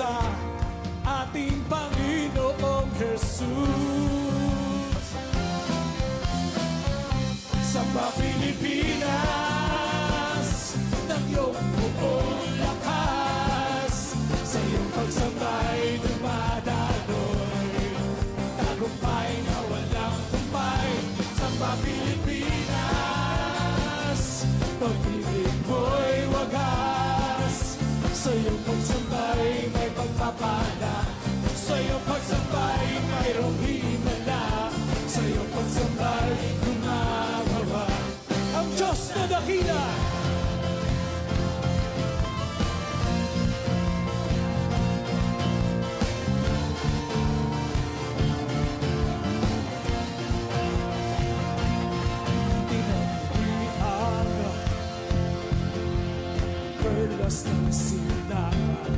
sa ating Panginoong Jesus. Samba Pilipinas ng iyong buong lakas, sa iyong pagsambay dumadaloy, tagumpay na walang kumpay. Samba Pilipinas, pag-ibig mo'y wagas, sa iyong pagsambay may pagpapala, sa iyong pagsambay mayroong himala, sa iyong pagsambay gumagawa ang Diyos na dakila. Perlas ng silangan,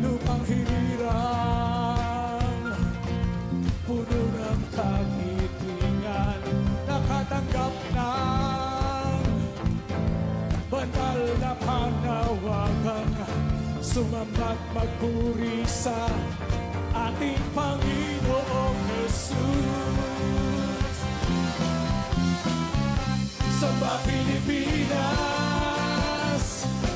lupang hinirang, puno ng kagitingan, nakatanggap ng banal na panawagan, sumambat magpuri sa ating Panginoong Jesus. Samba Pilipinas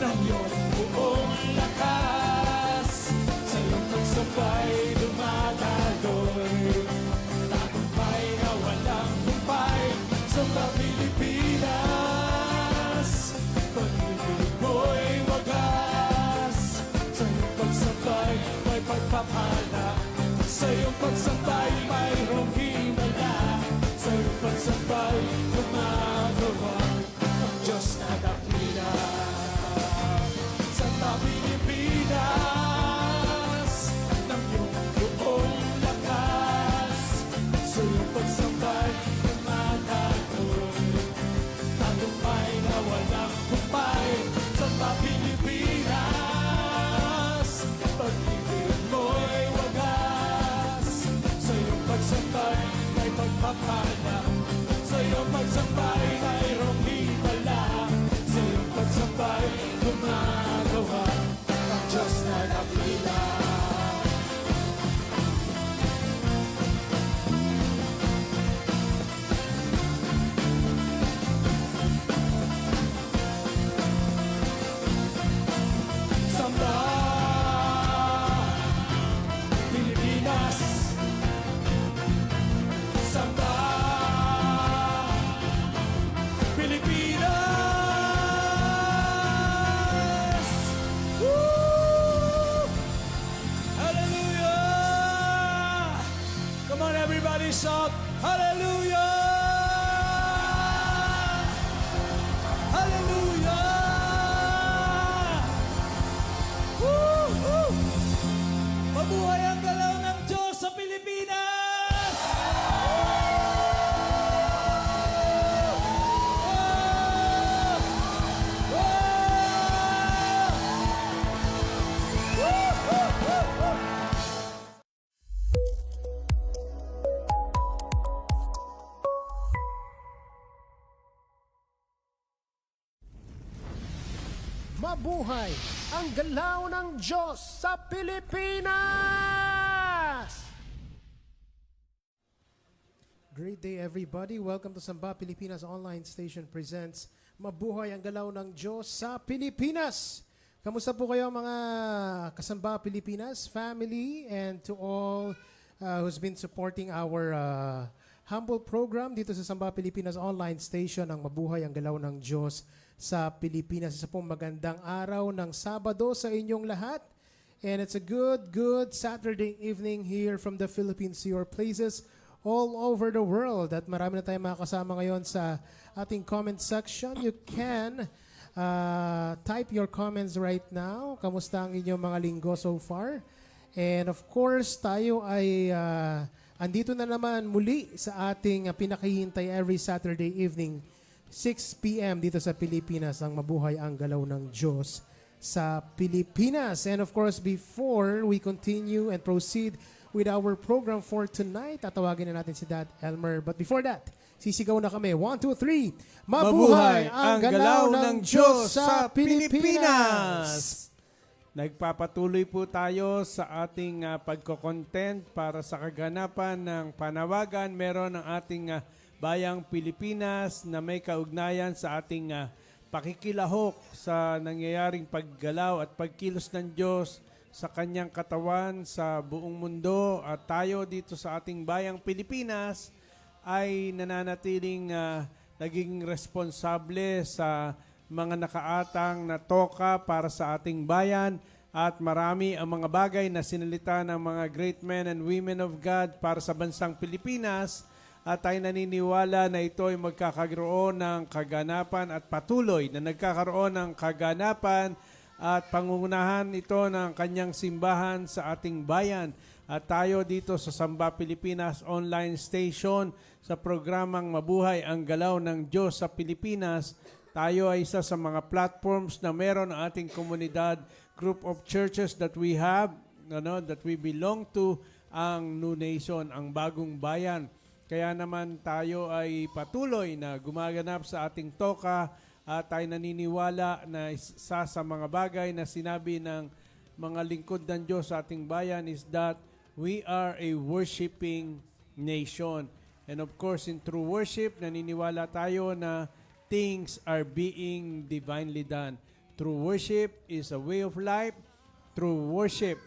ng iyong buong lakas, sa iyong pagsabay dumadaloy, tagumpay na walang kumpay. Samba Pilipinas, pag-ibig mo'y wagas, sa iyong pagsabay may pagpapala, sa iyong pagsabay mayroong himala, sa iyong pagsabay gumagawa ang Diyos na dakila. Samba Pilipinas ng iyong buong lakas, sa iyong pagsambay dumadaloy, tagumpay na walang kumpay. Samba Pilipinas, pag-ibig mo'y wagas, sa iyong pagsambay may pagpapala, sa iyong pagsambay mayroong himala, sa iyong pagsambay gumagawa ang Diyos na dakila. Samba Pilipinas, samba Pilipinas. Woo! Hallelujah! Come on, everybody, shout hallelujah! Hallelujah! Woo! Woo! Mabuhay ang galaw ng Diyos sa Pilipinas! Mabuhay ang galaw ng Diyos sa Pilipinas! Great day everybody. Welcome to Samba Pilipinas Online Station presents Mabuhay ang galaw ng Diyos sa Pilipinas. Kamusta po kayo mga kasamba Pilipinas, family, and to all who's been supporting our humble program dito sa Samba Pilipinas Online Station ng Mabuhay ang galaw ng Diyos sa Pilipinas. Isa pong magandang araw ng Sabado sa inyong lahat. And it's a good Saturday evening here from the Philippines to your places all over the world. At marami na tayong makakasama ngayon sa ating comment section. You can type your comments right now. Kamusta ang inyong mga linggo so far? And of course, tayo ay andito na naman muli sa ating pinakahihintay every Saturday evening 6 p.m. dito sa Pilipinas, ang Mabuhay ang Galaw ng Diyos sa Pilipinas. And of course, before we continue and proceed with our program for tonight, tatawagin na natin si Dad Elmer. But before that, sisigaw na kami. 1, 2, 3. Mabuhay ang Galaw ng Diyos sa Pilipinas! Nagpapatuloy po tayo sa ating pagko-content para sa kaganapan ng panawagan. Meron ang ating bayang Pilipinas na may kaugnayan sa ating pakikilahok sa nangyayaring paggalaw at pagkilos ng Diyos sa kanyang katawan sa buong mundo. At tayo dito sa ating bayang Pilipinas ay nananatiling naging responsable sa mga nakaatang na toka para sa ating bayan at marami ang mga bagay na sinalita ng mga great men and women of God para sa bansang Pilipinas at tayo naniniwala na ito ay magkakaroon ng kaganapan at patuloy na nagkakaroon ng kaganapan at pangungunahan ito ng kanyang simbahan sa ating bayan. At tayo dito sa Samba Pilipinas Online Station sa programang Mabuhay ang Galaw ng Diyos sa Pilipinas, tayo ay isa sa mga platforms na meron ang ating komunidad, group of churches that we have, that we belong to, ang New Nation, ang bagong bayan. Kaya naman tayo ay patuloy na gumaganap sa ating toka at tayo naniniwala na isa sa mga bagay na sinabi ng mga lingkod ng Diyos sa ating bayan is that we are a worshiping nation. And of course, in true worship, naniniwala tayo na things are being divinely done. True worship is a way of life. True worship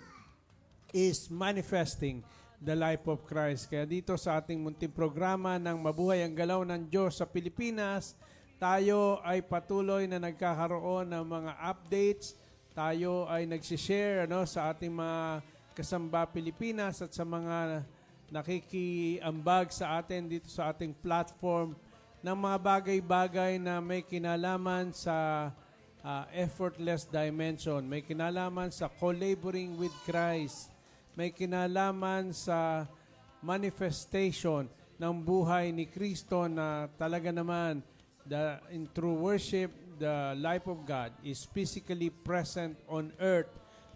is manifesting the life of Christ. Kaya dito sa ating munting programa ng Mabuhay ang Galaw ng Diyos sa Pilipinas, tayo ay patuloy na nagkakaroon ng mga updates. Tayo ay nagsishare sa ating mga kasamba Pilipinas at sa mga nakikiambag sa atin dito sa ating platform ng mga bagay-bagay na may kinalaman sa effortless dimension, may kinalaman sa collaborating with Christ, may kinalaman sa manifestation ng buhay ni Kristo na talaga naman in true worship, the life of God is physically present on earth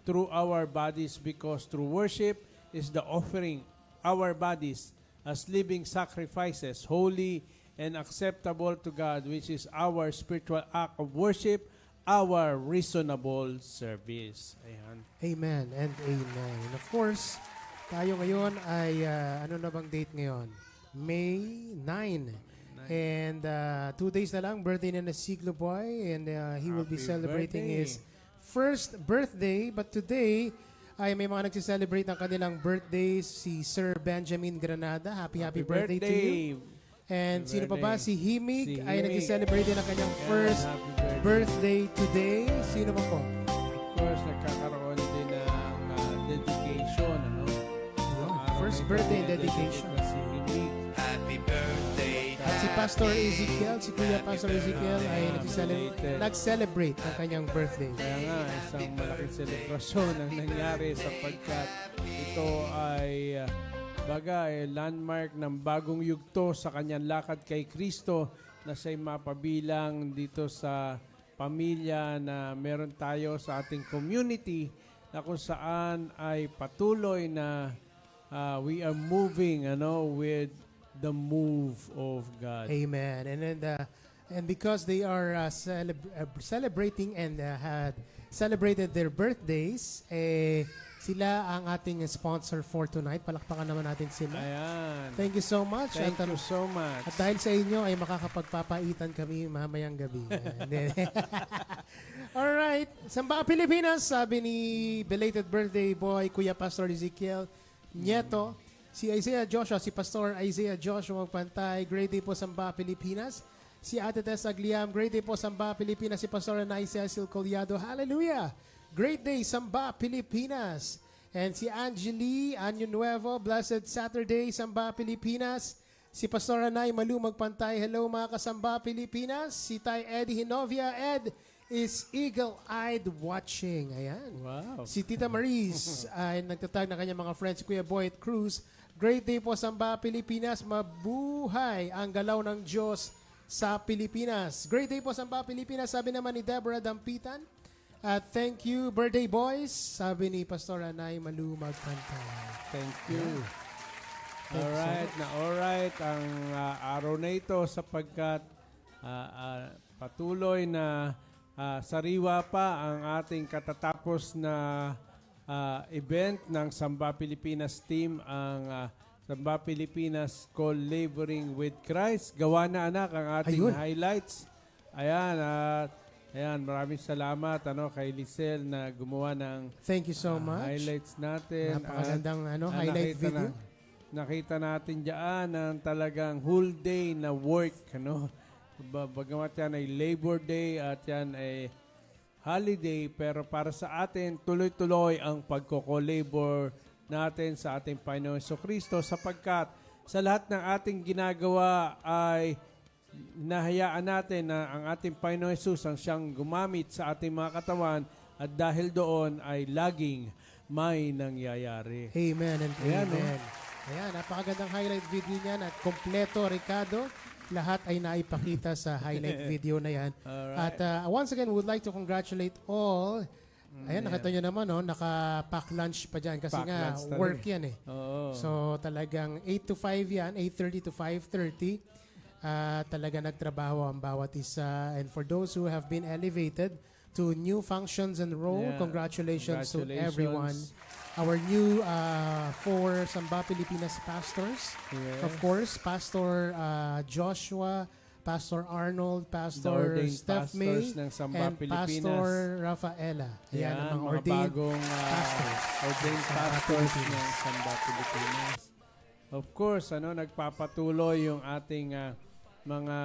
through our bodies because true worship is the offering our bodies as living sacrifices, holy and acceptable to God, which is our spiritual act of worship, our reasonable service. Ayan. Amen and amen. And of course, tayo ngayon ay, ano na bang date ngayon? May 9. And 2 days na lang, birthday na na Siglo Boy. And he will be Happy celebrating birthday. his first birthday. But today, ay may mga nagsiselebrate ng kanilang birthdays. Si Sir Benjamin Granada. Happy birthday to you. And sino pa ba? Si Himig Si ay Himig. nag-celebrate din ang kanyang first Happy birthday today. Sino pa po? Of course, nagkakaroon din ng dedication. Yun, Araw first nito, birthday dinededicate dedication. na si Himig. Happy birthday. At si Pastor Ezekiel, si Kuya Pastor Ezekiel ay Belated. nag-celebrate ng kanyang birthday. Kaya nga, isang malaking selebrasyon ang nangyari sapagkat ito ay landmark ng bagong yugto sa kanyang lakad kay Kristo na siya'y mapabilang dito sa pamilya na meron tayo sa ating community na kung saan ay patuloy na we are moving with the move of God. Amen. And because they are celebrating and had celebrated their birthdays, sila ang ating sponsor for tonight. Palakpakan naman natin sila. Ayan. Thank you so much. Thank you so much. At dahil sa inyo ay makakapagpapaitan kami mamayang gabi. Alright. Samba Pilipinas, sabi ni belated birthday boy Kuya Pastor Ezekiel Nieto. Si Isaiah Joshua, si Pastor Isaiah Joshua Magpantay, great day po Samba Pilipinas. Si Ate Tess Agliam, great day po Samba Pilipinas. Si Pastor Anay Cecil Collado, hallelujah! Great day Samba Pilipinas. And si Angeli Año Nuevo, blessed Saturday Samba Pilipinas. Si Pastor Anay Malu Magpantay, hello mga kasamba Pilipinas. Si Tay Eddie Hinovia, Ed is eagle-eyed watching. Ayan. Wow. Si Tita Maris ay nagtatag ng kanyang mga friends, Kuya Boyd Cruz. Great day po Samba Pilipinas. Mabuhay ang galaw ng Diyos sa Pilipinas. Great day po Samba Pilipinas. Sabi naman ni Deborah Dampitan. Thank you, birthday boys. Sabi ni Pastor Anay Malu Magpantay. Thank you. Thank you so Alright ang araw na ito sapagkat patuloy na sariwa pa ang ating katatapos na event ng Samba Pilipinas team, ang Samba Pilipinas Collaborating with Christ. Gawa na anak ang ating Ayun. highlights. Ayan, at ayan, maraming salamat kay Lisel na gumawa ng Thank you so much. highlights natin. Napakagandang At, highlight nakita video. nakita natin diyan ang talagang whole day na work. Bagamat yan ay Labor Day at yan ay holiday, pero para sa atin, tuloy-tuloy ang pagko-labor natin sa ating Panginoon Jesucristo sapagkat sa lahat ng ating ginagawa ay nahayaan natin na ang ating Panginoon Jesus ang siyang gumamit sa ating mga katawan at dahil doon ay laging may nangyayari. Amen and Ayan, amen. Ayan, napakagandang highlight video niyan at kompleto, Ricardo. Lahat ay naipakita sa highlight video na yan. Alright. At once again, would like to congratulate all. Ayan, nakita nyo naman, naka-pack lunch pa dyan kasi Pack nga lunch talaga. work yan eh. Oo. So talagang 8 to 5 yan, 8:30 to 5:30. Talaga nagtrabaho ang bawat isa. And for those who have been elevated to new functions and role, Yeah. congratulations to Congratulations. everyone. Our new 4 Samba Pilipinas pastors. Yes. Of course, Pastor Joshua, Pastor Arnold, The Pastor ordained Steph May, pastors ng Samba and Pilipinas. Pastor Rafaela. Yan, ang mga mga ordained bagong pastors. ordained Samba pastors Pilipinas. ng Samba Pilipinas. Of course, nagpapatuloy yung ating mga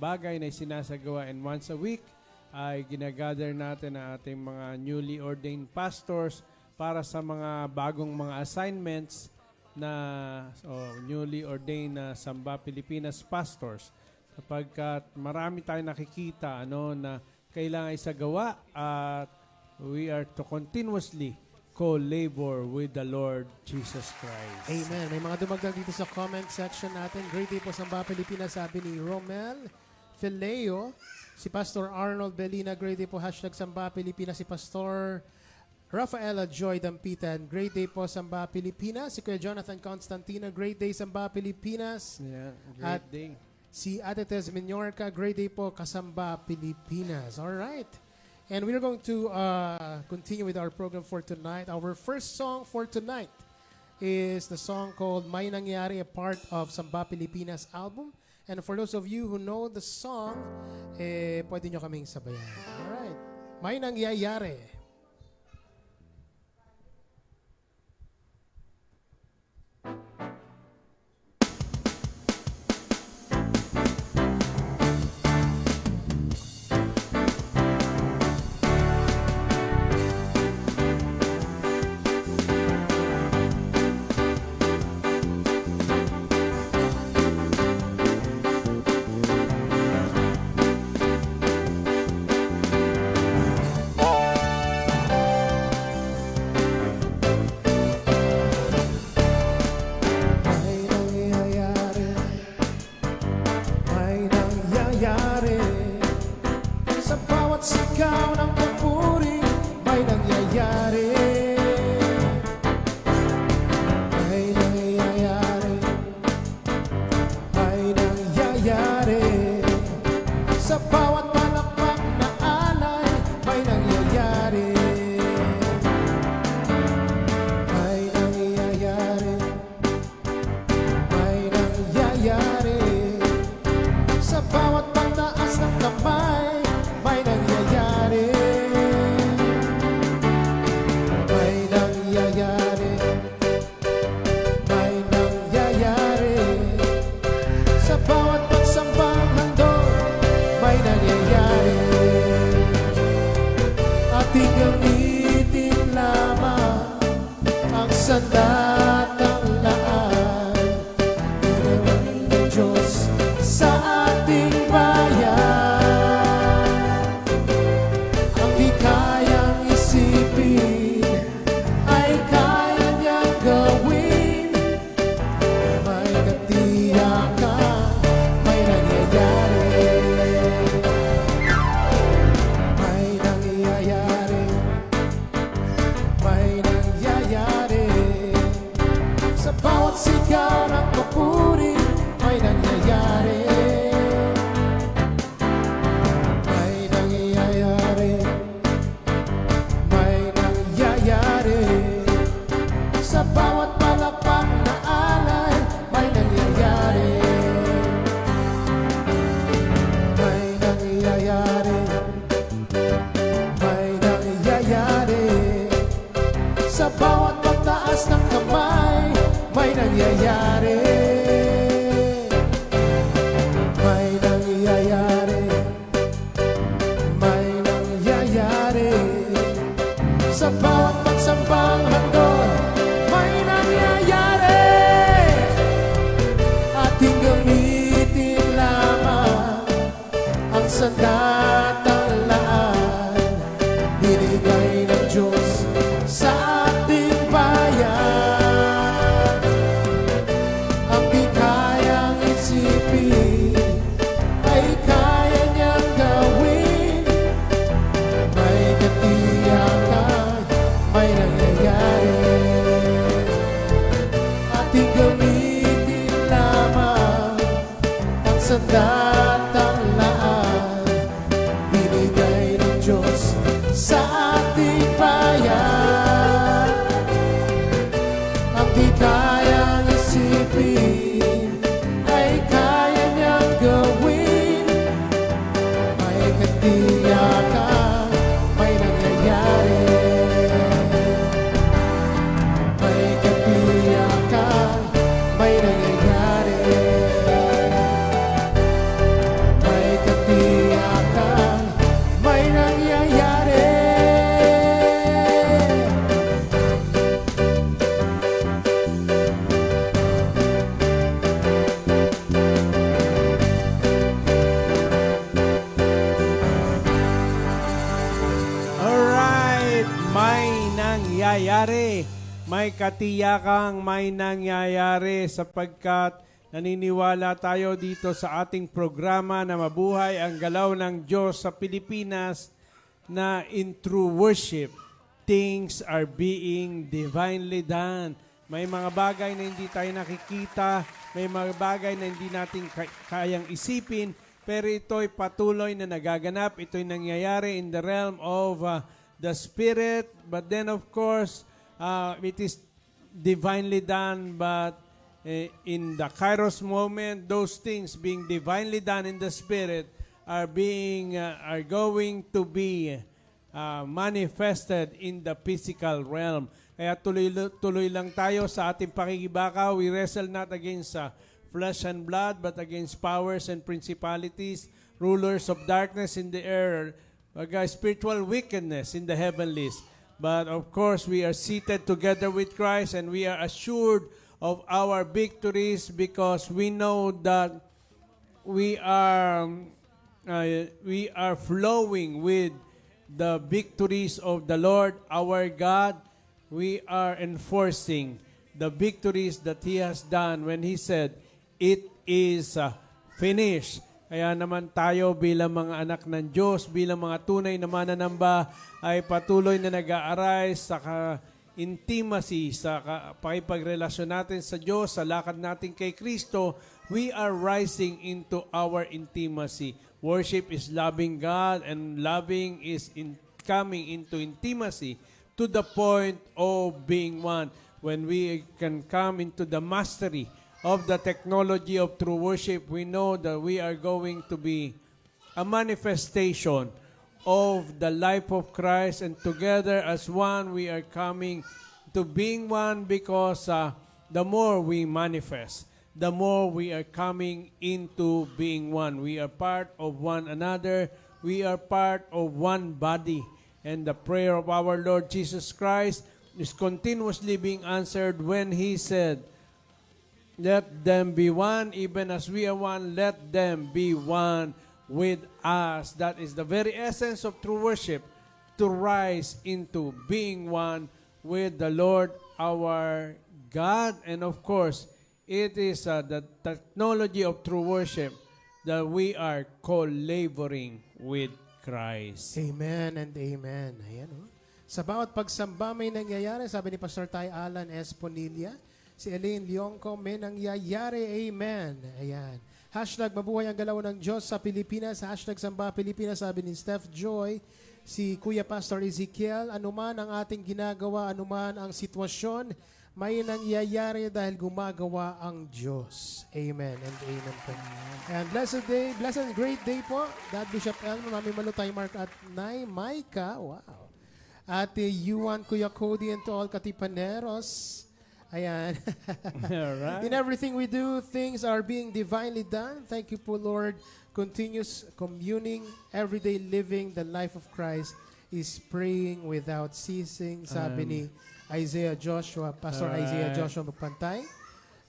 bagay na sinasagawa and once a week ay ginagather natin ang ating mga newly ordained pastors para sa mga bagong mga assignments na newly ordained na Samba Pilipinas pastors. Sapagkat marami tayong nakikita na kailangan isagawa at we are to continuously co-labor with the Lord Jesus Christ. Amen. May mga dumagdag dito sa comment section natin. Great day po Samba Pilipinas, sabi ni Romel Fileo. Si Pastor Arnold Belina, great day po, hashtag Samba Pilipinas. Si Pastor Rafaela Joy Dampitan, great day po Samba Pilipinas. Si Kuya Jonathan Constantino, great day Samba Pilipinas. Yeah, At great day. si Ate Tez Minorca, great day po Kasamba Pilipinas. All right. And we're going to continue with our program for tonight. Our first song for tonight is the song called May Nangyari, a part of Samba Pilipinas album. And for those of you who know the song, pwede nyo kaming sabayan. Alright. May Nangyayari. bawat palakpak na alay, may nangyayari. May nangyayari. May nangyayari. Sa bawat pagtaas ng kamay, may nangyayari. May nangyayari. May nangyayari. Sa bawat pagsambang handog, may nangyayari. Ating gamitin lamang ang sandatahang binigay ng Diyos sa ating bayan. Ang di kayang isipin ay kaya niyang gawin. May katiyakan, may nangyayari. Ating gamitin lamang ang sandatahang binigay ng Diyos sa ating bayan. Ang di kayang isipin ay kaya niyang gawin. May katiyakan, may nangyayari. May katiyakan, may nangyayari. May katiyakan, may nangyayari. Alright, may nangyayari. May katiyakang may nangyayari sapagkat naniniwala tayo dito sa ating programa na mabuhay ang galaw ng Diyos sa Pilipinas na in true worship, things are being divinely done. May mga bagay na hindi tayo nakikita, may mga bagay na hindi natin kayang isipin, pero ito'y patuloy na nagaganap. Ito'y nangyayari in the realm of the Spirit. But then of course, it is divinely done, but in the Kairos moment, those things being divinely done in the Spirit are going to be manifested in the physical realm. Kaya tuloy lang tayo sa ating pakikibaka. We wrestle not against flesh and blood, but against powers and principalities, rulers of darkness in the air, spiritual wickedness in the heavenlies. But of course, we are seated together with Christ, and we are assured of our victories because we know that we are flowing with the victories of the Lord our God. We are enforcing the victories that He has done when He said, "It is finished." Kaya naman tayo bilang mga anak ng Diyos, bilang mga tunay na mananamba, ay patuloy na nag-aaray sa intimacy, sa pakipagrelasyon natin sa Diyos, sa lakad natin kay Kristo. We are rising into our intimacy. Worship is loving God, and loving is coming into intimacy to the point of being one. When we can come into the mastery of the technology of true worship, we know that we are going to be a manifestation of the life of Christ, and together as one, we are coming to being one because the more we manifest, the more we are coming into being one. We are part of one another. We are part of one body. And the prayer of our Lord Jesus Christ is continuously being answered when He said, "Let them be one, even as we are one, let them be one with us." That is the very essence of true worship, to rise into being one with the Lord our God. And of course, it is the technology of true worship that we are co-laboring with Christ. Amen and amen. Ayan, oh. Sa bawat pagsamba may nangyayari, sabi ni Pastor Ty Alan S. Ponilla, si Elaine Leonco, may nangyayari. Amen. Ayan. Hashtag mabuhay ang galaw ng Diyos sa Pilipinas. Hashtag Samba Pilipinas, sabi ni Steph Joy. Si Kuya Pastor Ezekiel, anuman ang ating ginagawa, anuman ang sitwasyon, may nangyayari dahil gumagawa ang Diyos. Amen and amen po. And blessed day, blessed and great day po. Dad Bishop Elmo, Mami Malutay Mark at Nay Maika. Wow. Ate Yuan, Kuya Cody, and to all Katipaneros. Ayan. Alright. In everything we do, things are being divinely done. Thank you po, Lord. Continuous communing, everyday living, the life of Christ is praying without ceasing. Sabi ni Isaiah Joshua, Pastor Alright. Isaiah Joshua Magpantay.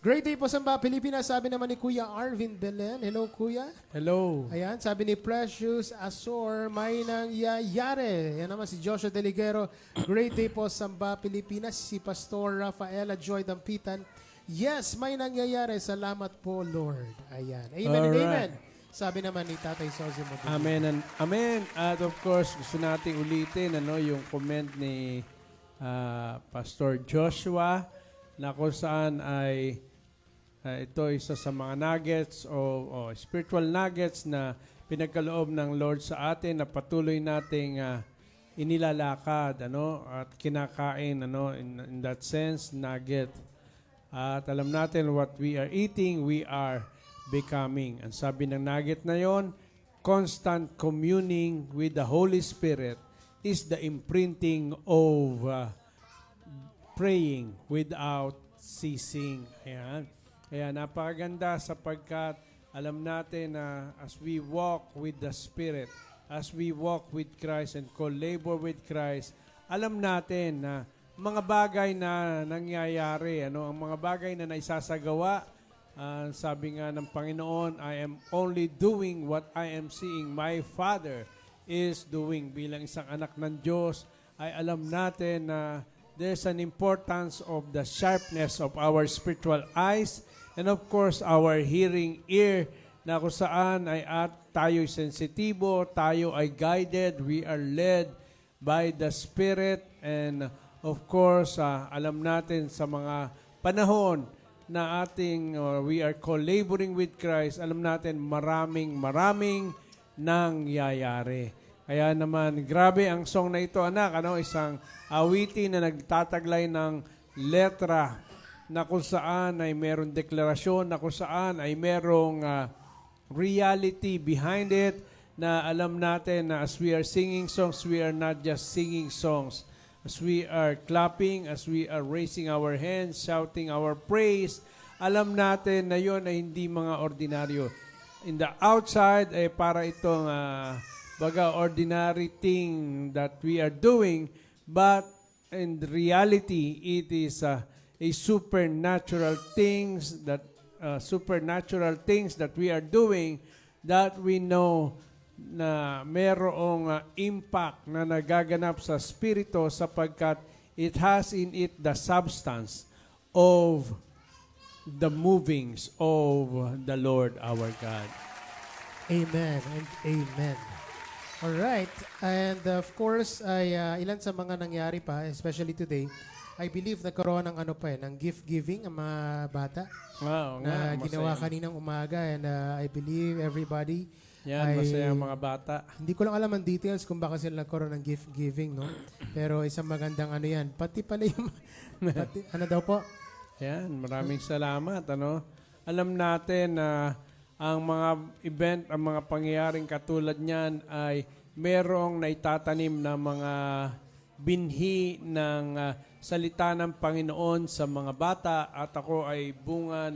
Great day po Samba Pilipinas. Sabi naman ni Kuya Arvin Belen. Hello, Kuya. Hello. Ayan, sabi ni Precious Azor, may nangyayari. Yan naman si Joshua Deligero. Great day po Samba Pilipinas. Si Pastor Rafaela Joy Dampitan. Yes, may nangyayari. Salamat po, Lord. Ayan. Amen and Alright. amen. Sabi naman ni Tatay Sozi Modulo. Amen and amen. At of course, gusto nating ulitin yung comment ni Pastor Joshua na kung saan ay ito isa sa mga nuggets o spiritual nuggets na pinagkaloob ng Lord sa atin na patuloy nating inilalakad at kinakain in that sense nugget. At alam natin what we are eating, we are becoming. Ang sabi ng nugget na yon, constant communing with the Holy Spirit is the imprinting of praying without ceasing. Ayan. Kaya napakaganda sapagkat alam natin na as we walk with the Spirit, as we walk with Christ and co-labor with Christ, alam natin na mga bagay na nangyayari, ang mga bagay na naisasagawa, sabi nga ng Panginoon, I am only doing what I am seeing my Father is doing. Bilang isang anak ng Diyos, ay alam natin na there's an importance of the sharpness of our spiritual eyes and of course our hearing ear na kung saan ay tayo'y sensitibo, tayo ay guided, we are led by the Spirit and of course alam natin sa mga panahon na we are co-laboring with Christ, alam natin maraming nangyayari. Kaya naman, grabe ang song na ito, anak. Isang awitin na nagtataglay ng letra na kung saan ay merong deklarasyon, na kung saan ay merong reality behind it, na alam natin na as we are singing songs, we are not just singing songs. As we are clapping, as we are raising our hands, shouting our praise, alam natin na yun ay hindi mga ordinaryo. In the outside, ay para itong ordinary thing that we are doing, but in reality, it is a supernatural things that we are doing that we know na merong impact na nagaganap sa spirito sapagkat it has in it the substance of the movings of the Lord our God. Amen and amen. All right. And of course, ay ilan sa mga nangyari pa, especially today, I believe nagkaroon ng ng gift giving ang mga bata Wow, na nga, ginawa masaya. kaninang umaga and I believe everybody Yan, masaya ang mga bata. Hindi ko lang alam ang details kung baka sila nagkaroon ng gift giving, no? Pero isang magandang yan. Pati pala yung ano daw po? Yan, maraming salamat. Alam natin na ang mga event, ang mga pangyayaring katulad niyan ay merong naitatanim na mga binhi ng salita ng Panginoon sa mga bata at ako ay bunga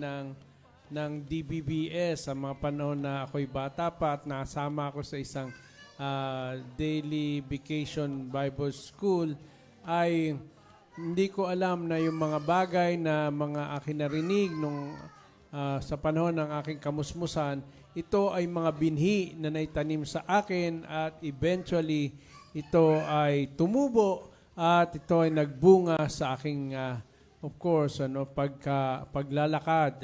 ng DBBS sa mga panahon na ako'y bata pa at nasama ako sa isang daily vacation Bible school ay hindi ko alam na yung mga bagay na mga aking narinig sa panahon ng aking kamusmusan, ito ay mga binhi na naitanim sa akin at eventually ito ay tumubo at ito ay nagbunga sa aking of course paglalakad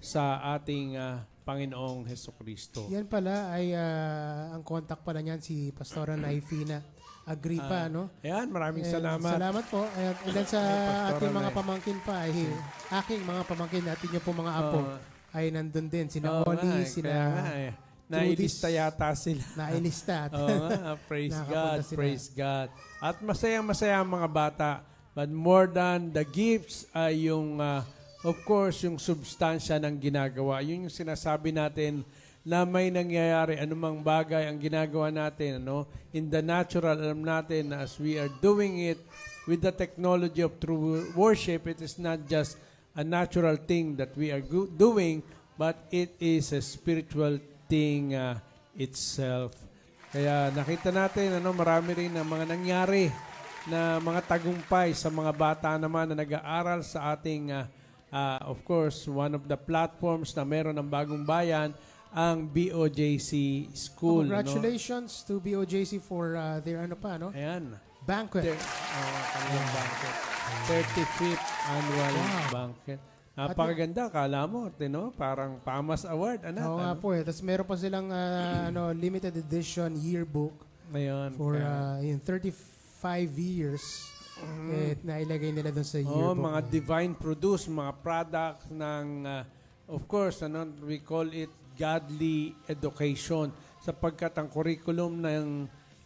sa ating Panginoong Hesukristo. Yan pala ay ang contact pala niyan si Pastora Naifina Agripa, no? Ayan, maraming And salamat. Salamat po. And then sa Pastora ating mga Nay. pamangkin pa, aking mga pamangkin, atin niyo po mga apo, ay nandun din. Sina Oli, sina nailista yata sila. nailista. Oo nga, praise God, Nakapunta sila. praise God. At masayang-masaya ang mga bata But more than the gifts ay yung, of course, yung substansya ng ginagawa. Yun yung sinasabi natin na may nangyayari, anumang bagay ang ginagawa natin. Ano? In the natural, alam natin na as we are doing it with the technology of true worship, it is not just a natural thing that we are doing, but it is a spiritual thing itself. Kaya nakita natin, marami rin na mga nangyari na mga tagumpay sa mga bata naman na nag-aaral sa ating, of course, one of the platforms na meron ng Bagong Bayan, ang BOJC School. Congratulations to BOJC for their Ayan. banquet. Kanilang banquet. 35th annual banquet. Napakaganda, kala mo, parang PAMAS Award, anak. Oo nga po Tapos meron pa silang limited edition yearbook Ngayon. for in 35 years. Nailagay nila doon sa yearbook. Mga divine produce, mga products ng, of course, we call it godly education. Sapagkat ang curriculum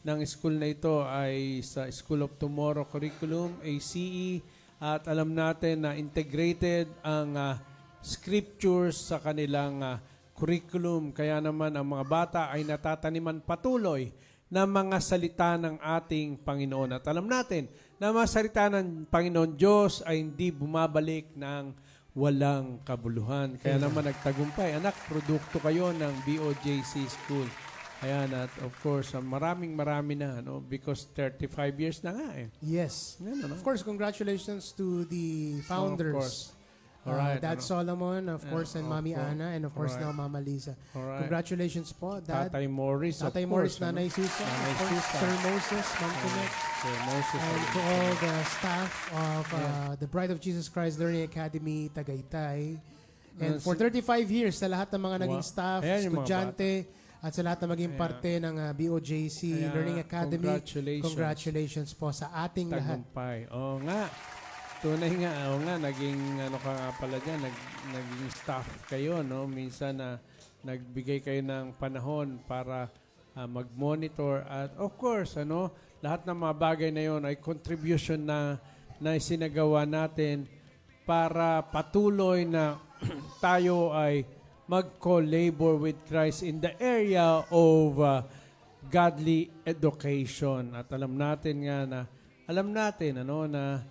ng school na ito ay sa School of Tomorrow curriculum, ACE, at alam natin na integrated ang scriptures sa kanilang curriculum. Kaya naman ang mga bata ay natataniman patuloy na mga salita ng ating Panginoon. At alam natin na mga salita ng Panginoon Diyos ay hindi bumabalik ng walang kabuluhan. Kaya naman nagtagumpay. Anak, produkto kayo ng BOJC School. Ayan, at of course, marami na, because 35 years na nga eh. Yes. Yan, Of course, congratulations to the founders. Of course. Alright, Dad Solomon, of course, and Mami Ana, and of course now Mama Lisa. Alright. Congratulations po, Dad. Tatay Morris, Tatay of Morris, course. Nanay Susan, Nanay of course, Susan. Sir Moses, Ma'am Kunet, Sir Moses. and to all the staff of the Bride of Jesus Christ Learning Academy, Tagaytay. And for 35 years, sa lahat ng mga naging staff, Ayan yung mga estudyante, at sa lahat na maging parte ng BOJC Kaya, Learning Academy, congratulations. congratulations po sa ating lahat. Tagumpay. Oo nga. Tunay nga, naging ka nga pala dyan, naging staff kayo, no? Minsan na nagbigay kayo ng panahon para mag-monitor at of course, lahat ng mga bagay na yon ay contribution na isinagawa natin para patuloy na tayo ay mag-co-labor with Christ in the area of godly education. At alam natin na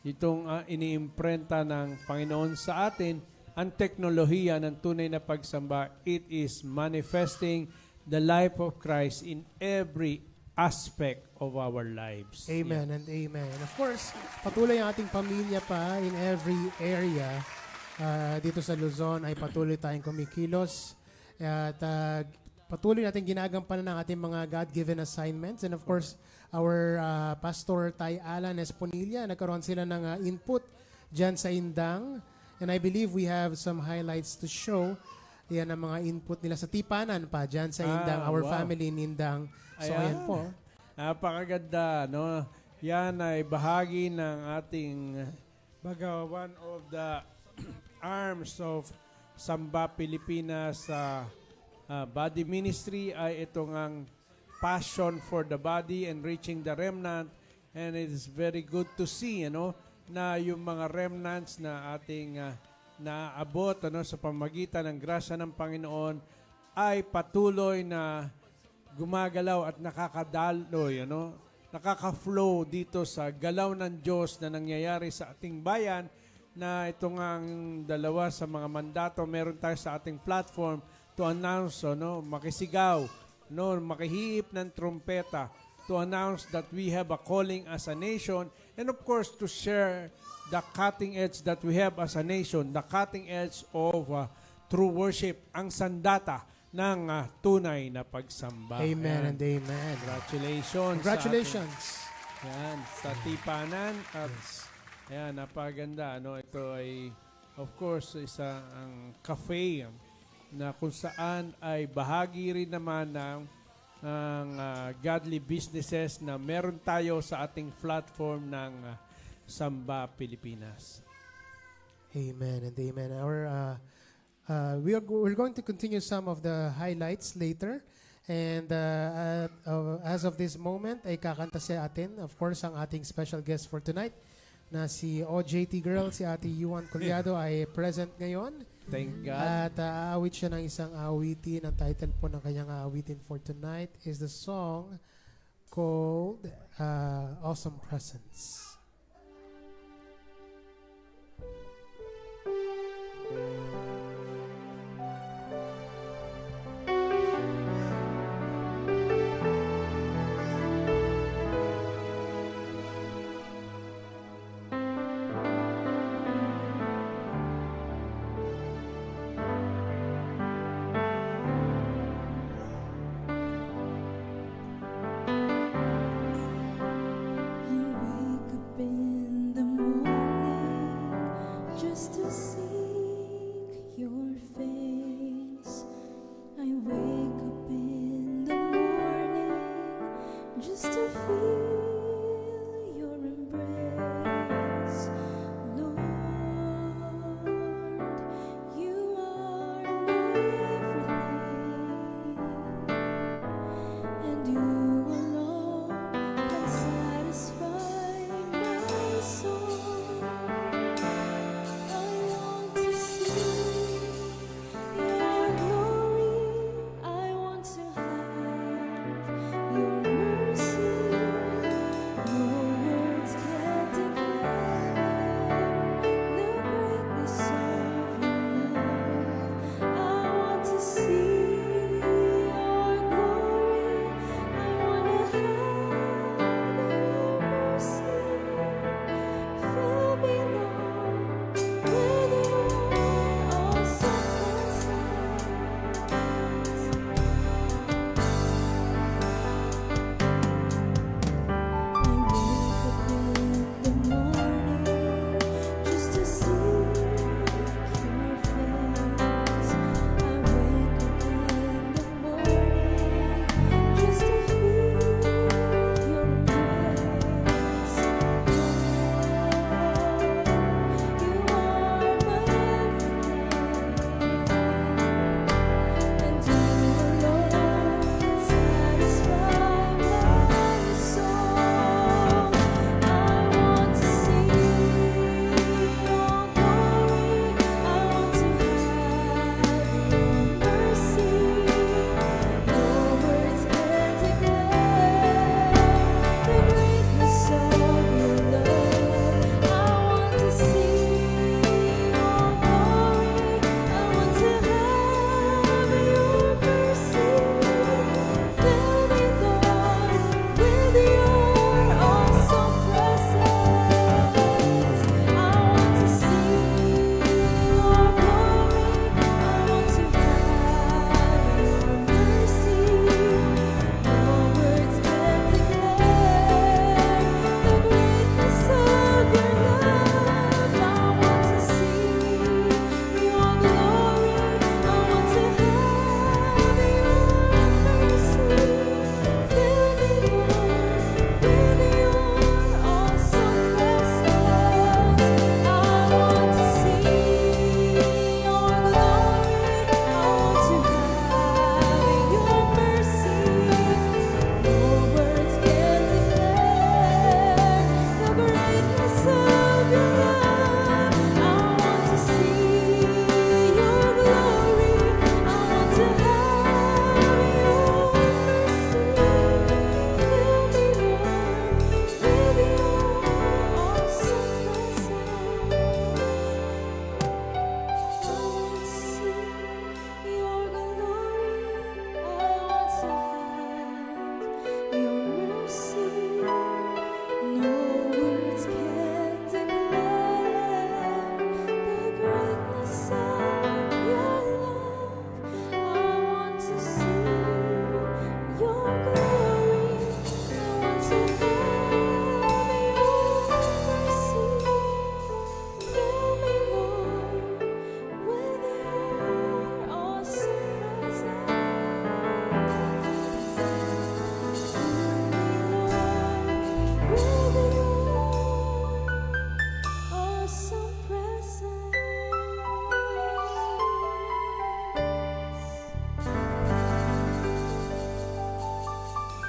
itong iniimprenta ng Panginoon sa atin, ang teknolohiya ng tunay na pagsamba, it is manifesting the life of Christ in every aspect of our lives. Amen and amen. And of course, patuloy ang ating pamilya pa in every area. Dito sa Luzon ay patuloy tayong kumikilos. At patuloy natin ginagampanan ng ating mga God-given assignments. And of course, our Pastor Tay Alan Esponilla, nagkaroon sila ng input dyan sa Indang. And I believe we have some highlights to show. Yan ang mga input nila sa Tipanan pa dyan sa Indang, our family in Indang. So ayan po. Napakaganda, no? Yan ay bahagi ng ating one of the arms of Samba Pilipinas body ministry ay itong ang passion for the body and reaching the remnant, and it is very good to see na yung mga remnants na ating naabot sa pamagitan ng grasya ng Panginoon ay patuloy na gumagalaw at nakakadaloy, nakaka-flow dito sa galaw ng Diyos na nangyayari sa ating bayan, na ito nga ang dalawa sa mga mandato meron tayo sa ating platform to announce, makisigaw, makihiip ng trumpeta, to announce that we have a calling as a nation, and of course to share the cutting edge that we have as a nation, the cutting edge of true worship, ang sandata ng tunay na pagsamba. Amen and amen. Congratulations. Congratulations. Sa Tipanan at ayan, napaganda. Ito ay, of course, isa ang cafe na kung saan ay bahagi rin naman ng godly businesses na meron tayo sa ating platform ng Samba Pilipinas. Amen and amen. We're going to continue some of the highlights later. And as of this moment, ay kakanta sa atin, of course, ang ating special guest for tonight, na si OJT Girl, si Ate Yuan Collado ay present ngayon. Thank God. At aawit siya ng isang awitin. Ang title po ng kanyang awitin for tonight is the song called Awesome Presence.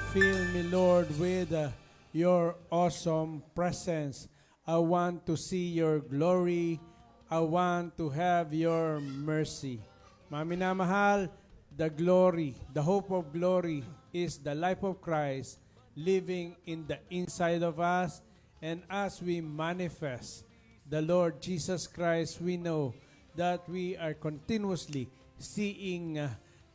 Fill me, Lord, with your awesome presence. I want to see your glory. I want to have your mercy. Mga minamahal, the glory, the hope of glory is the life of Christ living in the inside of us. And as we manifest the Lord Jesus Christ, we know that we are continuously seeing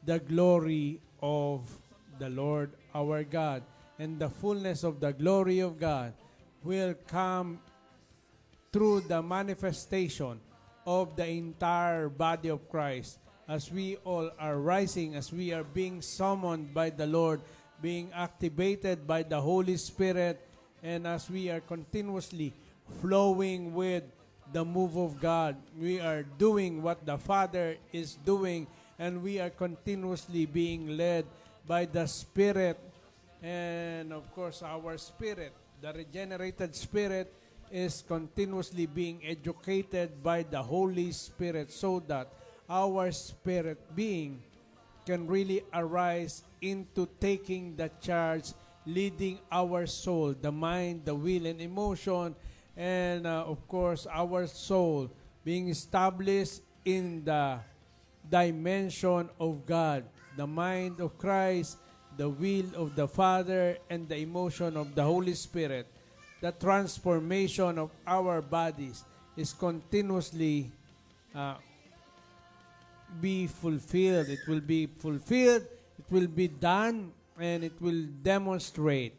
the glory of the Lord our God. And the fullness of the glory of God will come through the manifestation of the entire body of Christ as we all are rising, as we are being summoned by the Lord, being activated by the Holy Spirit, and as we are continuously flowing with the move of God. We are doing what the Father is doing, and we are continuously being led by the Spirit. And of course, our spirit, the regenerated spirit, is continuously being educated by the Holy Spirit so that our spirit being can really arise into taking the charge, leading our soul, the mind, the will, and emotion, and of course, our soul being established in the dimension of God, the mind of Christ, the will of the Father, and the emotion of the Holy Spirit. The transformation of our bodies is continuously be fulfilled. It will be fulfilled, it will be done, and it will demonstrate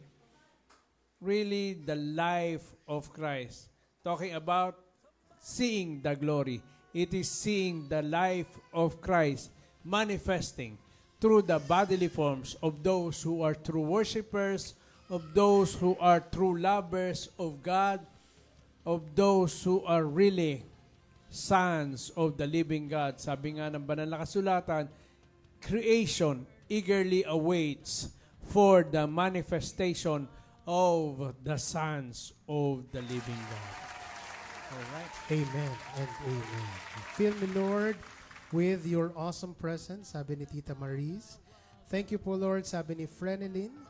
really the life of Christ. Talking about seeing the glory, it is seeing the life of Christ manifesting through the bodily forms of those who are true worshipers, of those who are true lovers of God, of those who are really sons of the living God. Sabi nga ng banal na kasulatan, creation eagerly awaits for the manifestation of the sons of the living God. All right. Amen and amen. Fill me, Lord, with your awesome presence, sabi ni Tita Maris. Thank you po, Lord, sabi ni Frenelyn.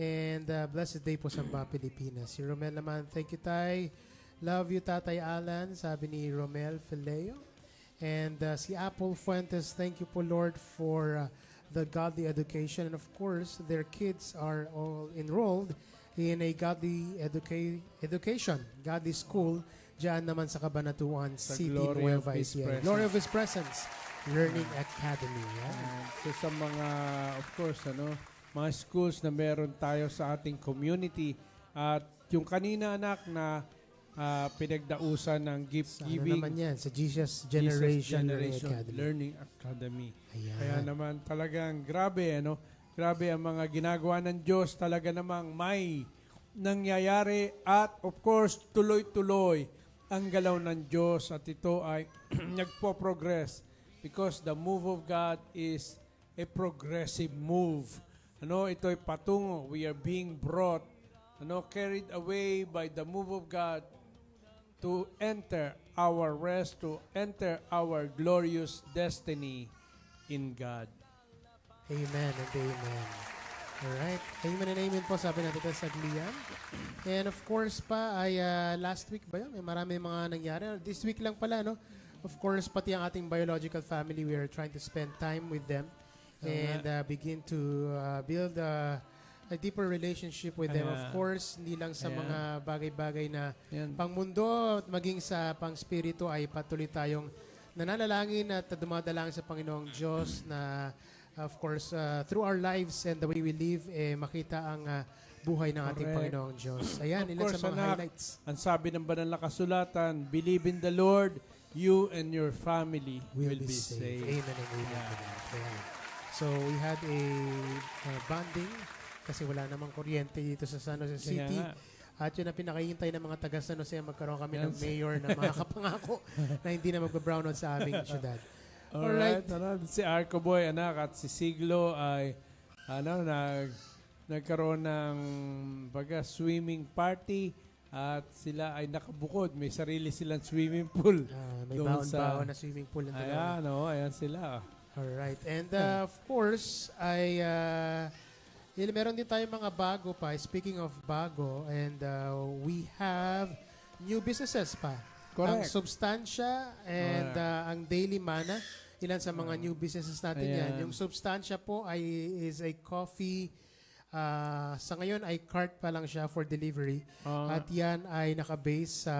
And blessed day po sa Samba, Pilipinas. Si Romel naman, thank you, Tay. Love you, Tatay Alan, sabi ni Romel Fileo. And si Apple Fuentes, thank you po, Lord, for the godly education. And of course, their kids are all enrolled in a godly education, godly school, diyan naman sa Cabanatuan City, Glory of Nueva His Ecija. presence. Glory of His presence, Learning Academy. Yeah. So sa mga, of course, mga schools na meron tayo sa ating community, at yung kanina anak na pinagdausan ng gift Sa ano giving, naman yan? Sa Jesus Generation, Learning Academy. Ayan. Kaya naman talagang grabe, grabe ang mga ginagawa ng Diyos. Talaga namang may nangyayari at of course, tuloy-tuloy ang galaw ng Diyos at ito ay nagpo-progress because the move of God is a progressive move. Ito ay patungo. We are being brought, carried away by the move of God to enter our rest, to enter our glorious destiny in God. Amen and amen. Alright. Amen and amen po, sabi natin sa Glian. And of course pa, ay last week ba yun? May marami mga nangyari. This week lang pala, no? Of course, pati ang ating biological family, we are trying to spend time with them and begin to build a deeper relationship with them. Of course, hindi lang sa mga bagay-bagay na pangmundo at maging sa pang-spirito ay patuloy tayong nananalangin at dumadalangin sa Panginoong Diyos na of course, through our lives and the way we live, makita ang buhay ng ating Panginoong Diyos. Ayan, Of ilan course, sa mga anak, highlights. ang sabi ng banal na kasulatan, believe in the Lord, you and your family will be saved. Amen and amen. Ayan. So, we had a bonding kasi wala namang kuryente dito sa San Jose City. nga. At yun ang pinakahintay ng mga taga San Jose, magkaroon kami ng mayor na makakapangako na hindi na magpa-brownout sa aming syudad. Alright. Si Arco Boy, anak, at si Siglo ay nagkaroon ng swimming party at sila ay nakabukod. May sarili silang swimming pool. May doon baon-baon na swimming pool. Ayan sila. Alright. And of course, meron din tayong mga bago pa. Speaking of bago, and we have new businesses pa. Ang Correct. Substansya and ang Daily Mana. Ilan sa mga new businesses natin yan. Ayan. Yung Substansya po is a coffee. Sa ngayon ay cart pa lang siya for delivery. At yan ay nakabase sa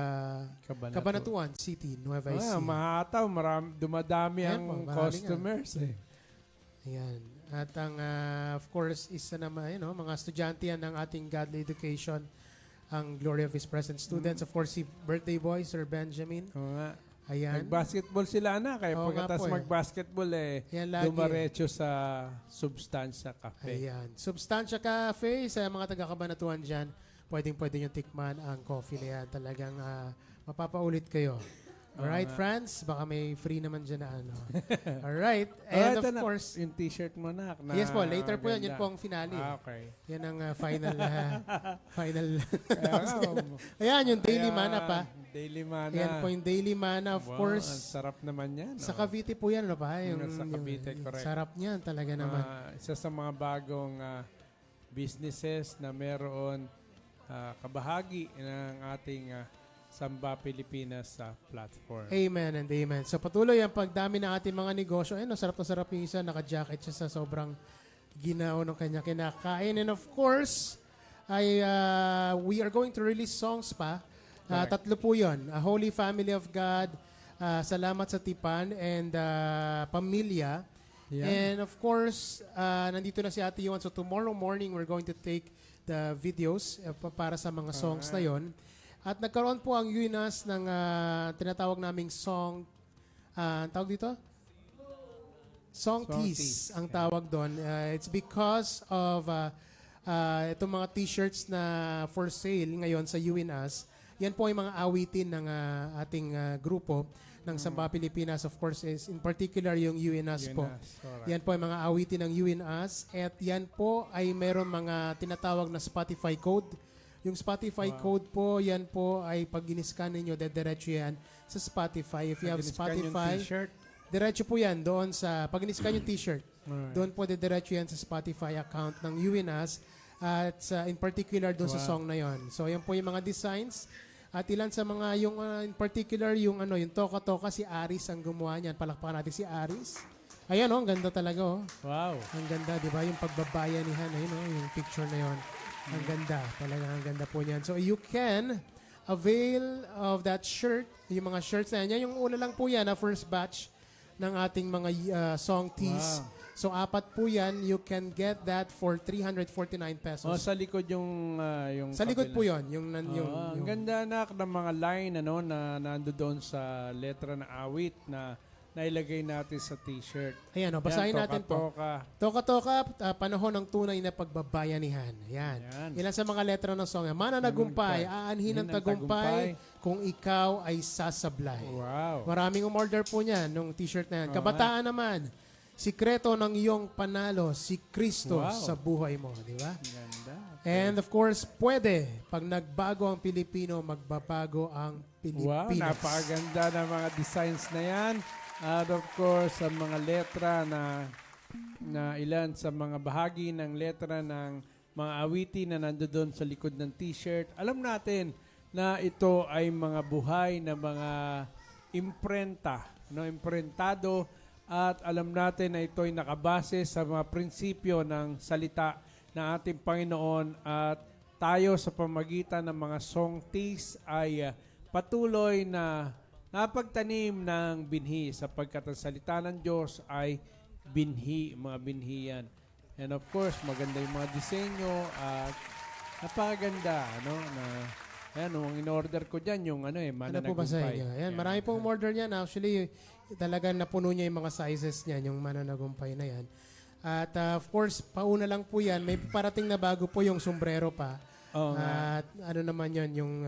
Cabanatuan City, Nueva Ecija. Mahataw, dumadami Ayan ang po, marami customers. Ayan. At ang, of course, isa naman, mga estudyante yan ng ating godly education, ang Glory of His Present students. Of course, si birthday boy, Sir Benjamin. Oo nga. Ayan. Nag-basketball sila na. Kaya Oo nga pagkatas po mag-basketball Yan lagi. dumaretso sa Substansya Cafe. Ayan. Substansya Cafe, sa mga taga-Cabanatuan dyan, pwedeng-pwede nyo tikman ang coffee na yan. Talagang mapapaulit kayo. Alright, friends? Baka may free naman dyan na ano. Alright. And of anak, course, yung t-shirt mo na. yes po, later po yan. ganda. Yun po ang finale. Okay. Yan ang final. Final. Wow. Ayan, yung Daily Ayan, Mana pa. Daily Mana. Ayan po yung Daily Mana, of Wow, course. Ang sarap naman yan. Sa Cavite po yan, ano pa? Sa Cavite, correct. Sarap niyan talaga naman. Isa sa mga bagong businesses na meron kabahagi ng ating Samba Pilipinas sa platform. Amen and amen. So patuloy ang pagdami ng ating mga negosyo. Ayun, sarap na sarap yung isa. Naka-jacket siya sa sobrang ginao ng kanya kinakain. And of course, we are going to release songs pa. Tatlo po yun. Holy Family of God, Salamat sa Tipan, and Pamilya. Yeah. And of course, nandito na si Ate Yuan. So tomorrow morning, we're going to take the videos para sa mga songs na yon. At nagkaroon po ang UNAS ng tinatawag naming song, tawag dito? Song Tease ang tawag doon. It's because of itong mga t-shirts na for sale ngayon sa UNAS. Yan po ay mga awitin ng ating grupo ng Samba Pilipinas. Of course, is in particular yung UNAS po. Alright. Yan po ay mga awitin ng UNAS. At yan po ay meron mga tinatawag na Spotify code. Yung Spotify code po, yan po ay pag giniskan ninyo, dediretso yan sa Spotify. If you have Spotify, diretso po yan doon sa, pag giniskan yung t-shirt, doon po dediretso yan sa Spotify account ng UNAS at in particular doon sa song na yon. So yan po yung mga designs at ilan sa mga yung in particular yung yung Toka Toka, si Aris ang gumawa niyan. Palakpakan natin si Aris. Ayan ang ganda talaga Wow. Ang ganda, 'di ba? Yung pagbabayanihan ayun yung picture na yon. Ang ganda, talaga ang ganda po niyan. So you can avail of that shirt, yung mga shirts na yan. Yung una lang po yan, first batch ng ating mga song tees. Wow. So 4 po yan, you can get that for 349 pesos. Sa likod yung Sa likod po yon, Ang ganda ng mga line na nando doon sa letra na awit na nailagay natin sa t-shirt. Ayan, basahin Yan, natin po. Toka. Toka Toka, panahon ng tunay na pagbabayanihan. Yan. Ilan sa mga letra ng song. Mananagumpay, aanhin ng tagumpay kung ikaw ay sasablay. Wow. Maraming umorder po niyan nung t-shirt na yan. Kabataan naman, sikreto ng iyong panalo, si Kristo sa buhay mo. Di ba? Ganda. And of course, pwede. Pag nagbago ang Pilipino, magbabago ang Wow, Pilipinas. napakaganda ng mga designs na yan. At of course, sa mga letra na ilan sa mga bahagi ng letra ng mga awitin na nandoon sa likod ng t-shirt. Alam natin na ito ay mga buhay na mga imprenta, imprentado, at alam natin na ito ay nakabase sa mga prinsipyo ng salita ng ating Panginoon, at tayo sa pamagitan ng mga song tees ay patuloy na napagtanim ng binhi, sapagkat ang salita ng Diyos ay binhi, mga binhi yan. And of course, maganda yung mga disenyo at napaganda, ang in-order ko dyan yung Ano po ba sa mananagumpay. inyo? Ayan, marami pong order niyan. Actually, talagang napuno niya yung mga sizes niyan, yung mananagumpay na yan. At of course, pauna lang po yan. May parating na bago po yung sombrero pa. At ano naman yon, yung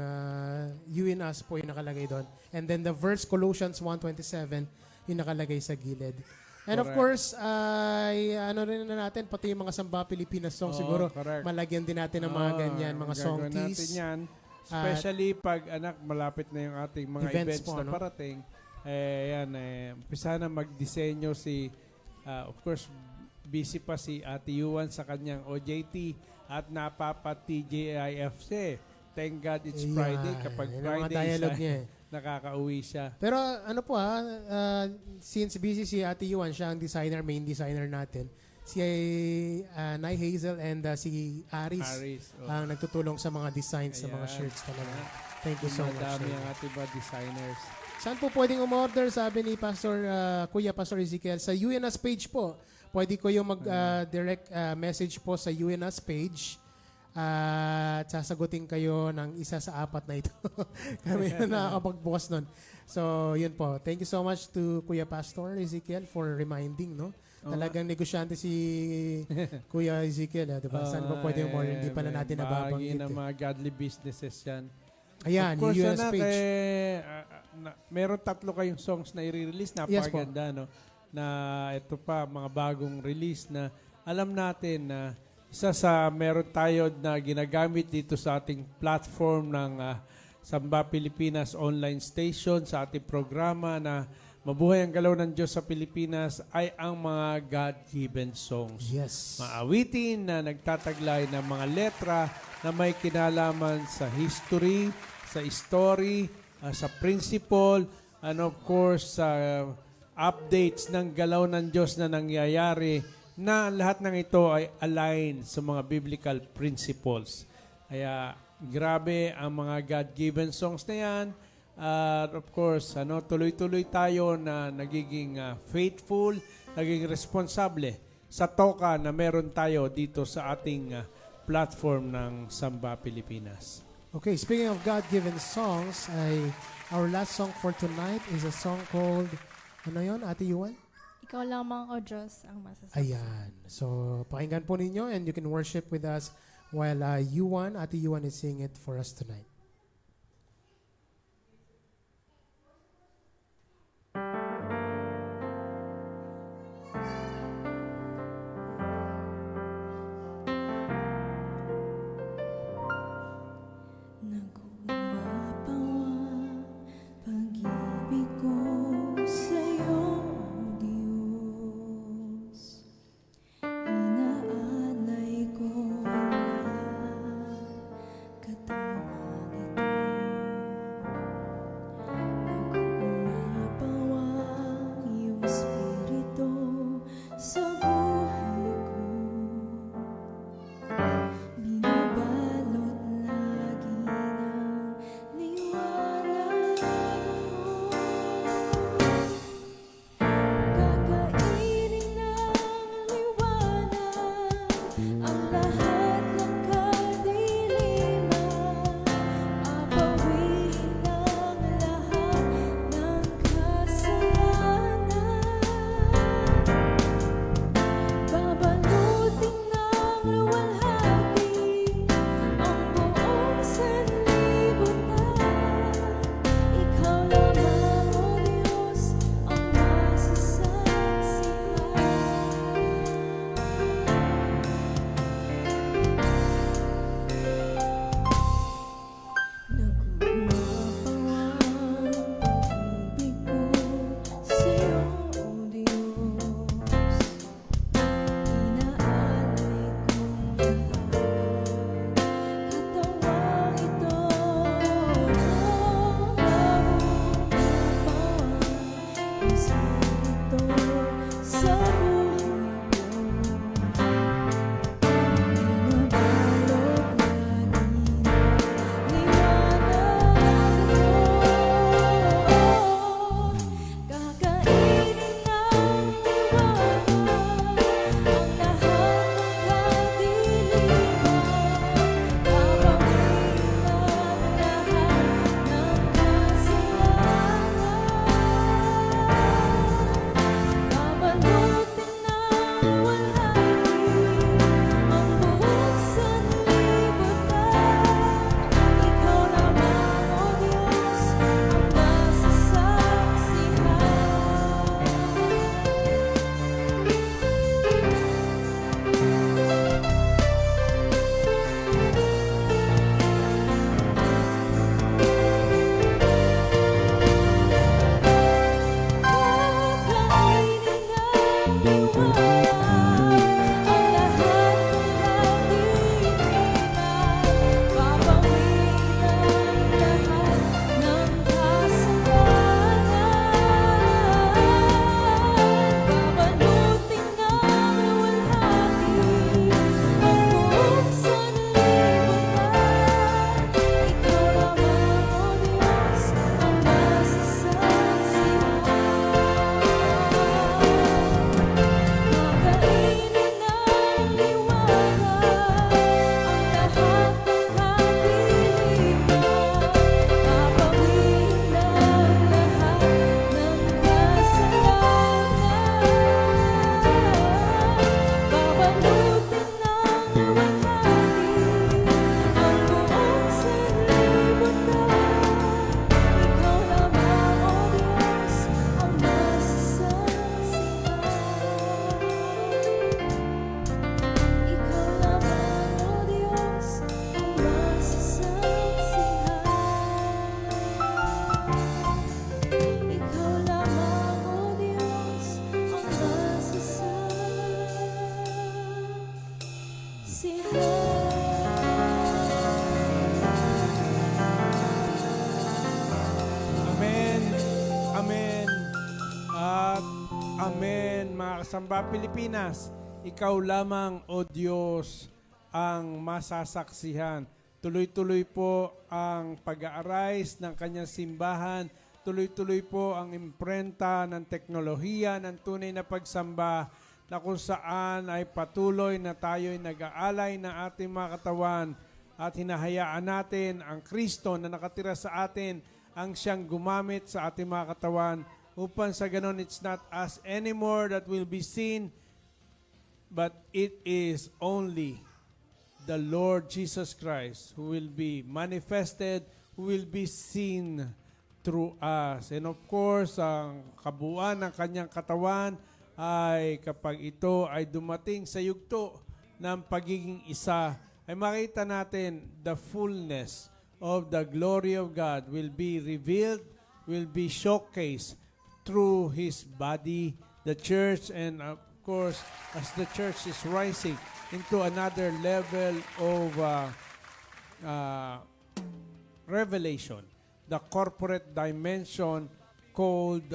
UNAS po yung nakalagay doon. And then the verse Colossians 1:27 yung nakalagay sa gilid. And of course, ano rin na natin, pati yung mga Samba Pilipinas song, siguro correct. malagyan din natin ng mga ganyan, mga song gagawin tees. natin yan. Especially pag malapit na yung ating mga events po, na parating. Umpisa na magdisenyo of course, busy pa si Ate Yuan sa kanyang OJT at napapa-TJIFC. thank God it's Yeah, Friday. Kapag yun ang mga Friday dialogue siya, niya eh. nakakauwi siya. Pero ano po since busy si Ate Yuan, siya ang designer, main designer natin. Si Nay Hazel and si Aris Aris, ang nagtutulong sa mga designs sa mga Ayan. shirts talaga. Thank you so much. Madami sir. ang ating mga designers. Saan po pwedeng umorder? Sabi ni Kuya Pastor Ezekiel, sa UNS page po. Pwede ko yung mag-direct message po sa UNS page. At sasagutin kayo ng isa sa apat na ito. Kami na nakakapagbukas nun. So, yun po. Thank you so much to Kuya Pastor Ezekiel for reminding, no? Talagang negosyante si Kuya Ezekiel, diba? Saan po pwede umorder? Hindi pa na natin nababanggit. Bahagi ng mga godly businesses yan. Ayan, Of course, yung UNS anak, page. meron 3 kayong songs na i-release. Yes po. Napakaganda, no? Na ito pa, mga bagong release na alam natin na isa sa meron tayo na ginagamit dito sa ating platform ng Samba Pilipinas online station, sa ating programa na Mabuhay ang Galaw ng Diyos sa Pilipinas ay ang mga God-given songs. Yes. Maawitin na nagtataglay ng mga letra na may kinalaman sa history, sa story, sa principle, and of course, sa updates ng galaw ng Diyos na nangyayari, na lahat ng ito ay align sa mga biblical principles. Kaya grabe ang mga God-given songs na yan. Of course, tuloy-tuloy tayo na nagiging faithful, nagiging responsable sa toka na meron tayo dito sa ating platform ng Samba Pilipinas. Okay, speaking of God-given songs, our last song for tonight is a song called, ano yun, Ate Yuan? Ikaw lamang, O Diyos, ang masasabi. Ayan. So, pakinggan po ninyo and you can worship with us while Ate Yuan is singing it for us tonight. Nag-umapawang pag-ibig ko sa'yo, O Diyos. Inaalay ko lahat, katawang ito. Nag-umapawang iyong Espiritu sa buhay ko. Binabalot lagi ng liwanag mo. Kakainin ng liwanag ang lahat ng kadiliman. Papawiin ang lahat ng kasalanan. Babalutin ng luwalhati ang buong sanlibutan. Ikaw lamang, O Diyos, ang masasaksihan. Nag-umapawang pag-ibig ko sa'yo, O Diyos. Inaalay kong lahat, katawang ito. Nag-umapawang Espiritu sa buhay ko. Binabalot lagi ng liwanag mo. Kakainin ng liwanag ang lahat ng kadiliman. Papawiin ang lahat ng kasalanan. Babalutin Amen. Mga kasamba Pilipinas, ikaw lamang, O Diyos, ang masasaksihan. Tuloy-tuloy po ang pag-aarise ng kanyang simbahan. Tuloy-tuloy po ang imprenta ng teknolohiya ng tunay na pagsamba na kung saan ay patuloy na tayo'y nag-aalay ng ating mga katawan at hinahayaan natin ang Kristo na nakatira sa atin ang siyang gumamit sa ating mga katawan upang sa ganon it's not us anymore that will be seen, but it is only the Lord Jesus Christ who will be manifested, who will be seen through us. And of course, ang kabuuan ng kanyang katawan ay kapag ito ay dumating sa yugto ng pagiging isa, ay makita natin the fullness of the glory of God will be revealed, will be showcased through His body, the church, and of course, as the church is rising into another level of revelation, the corporate dimension called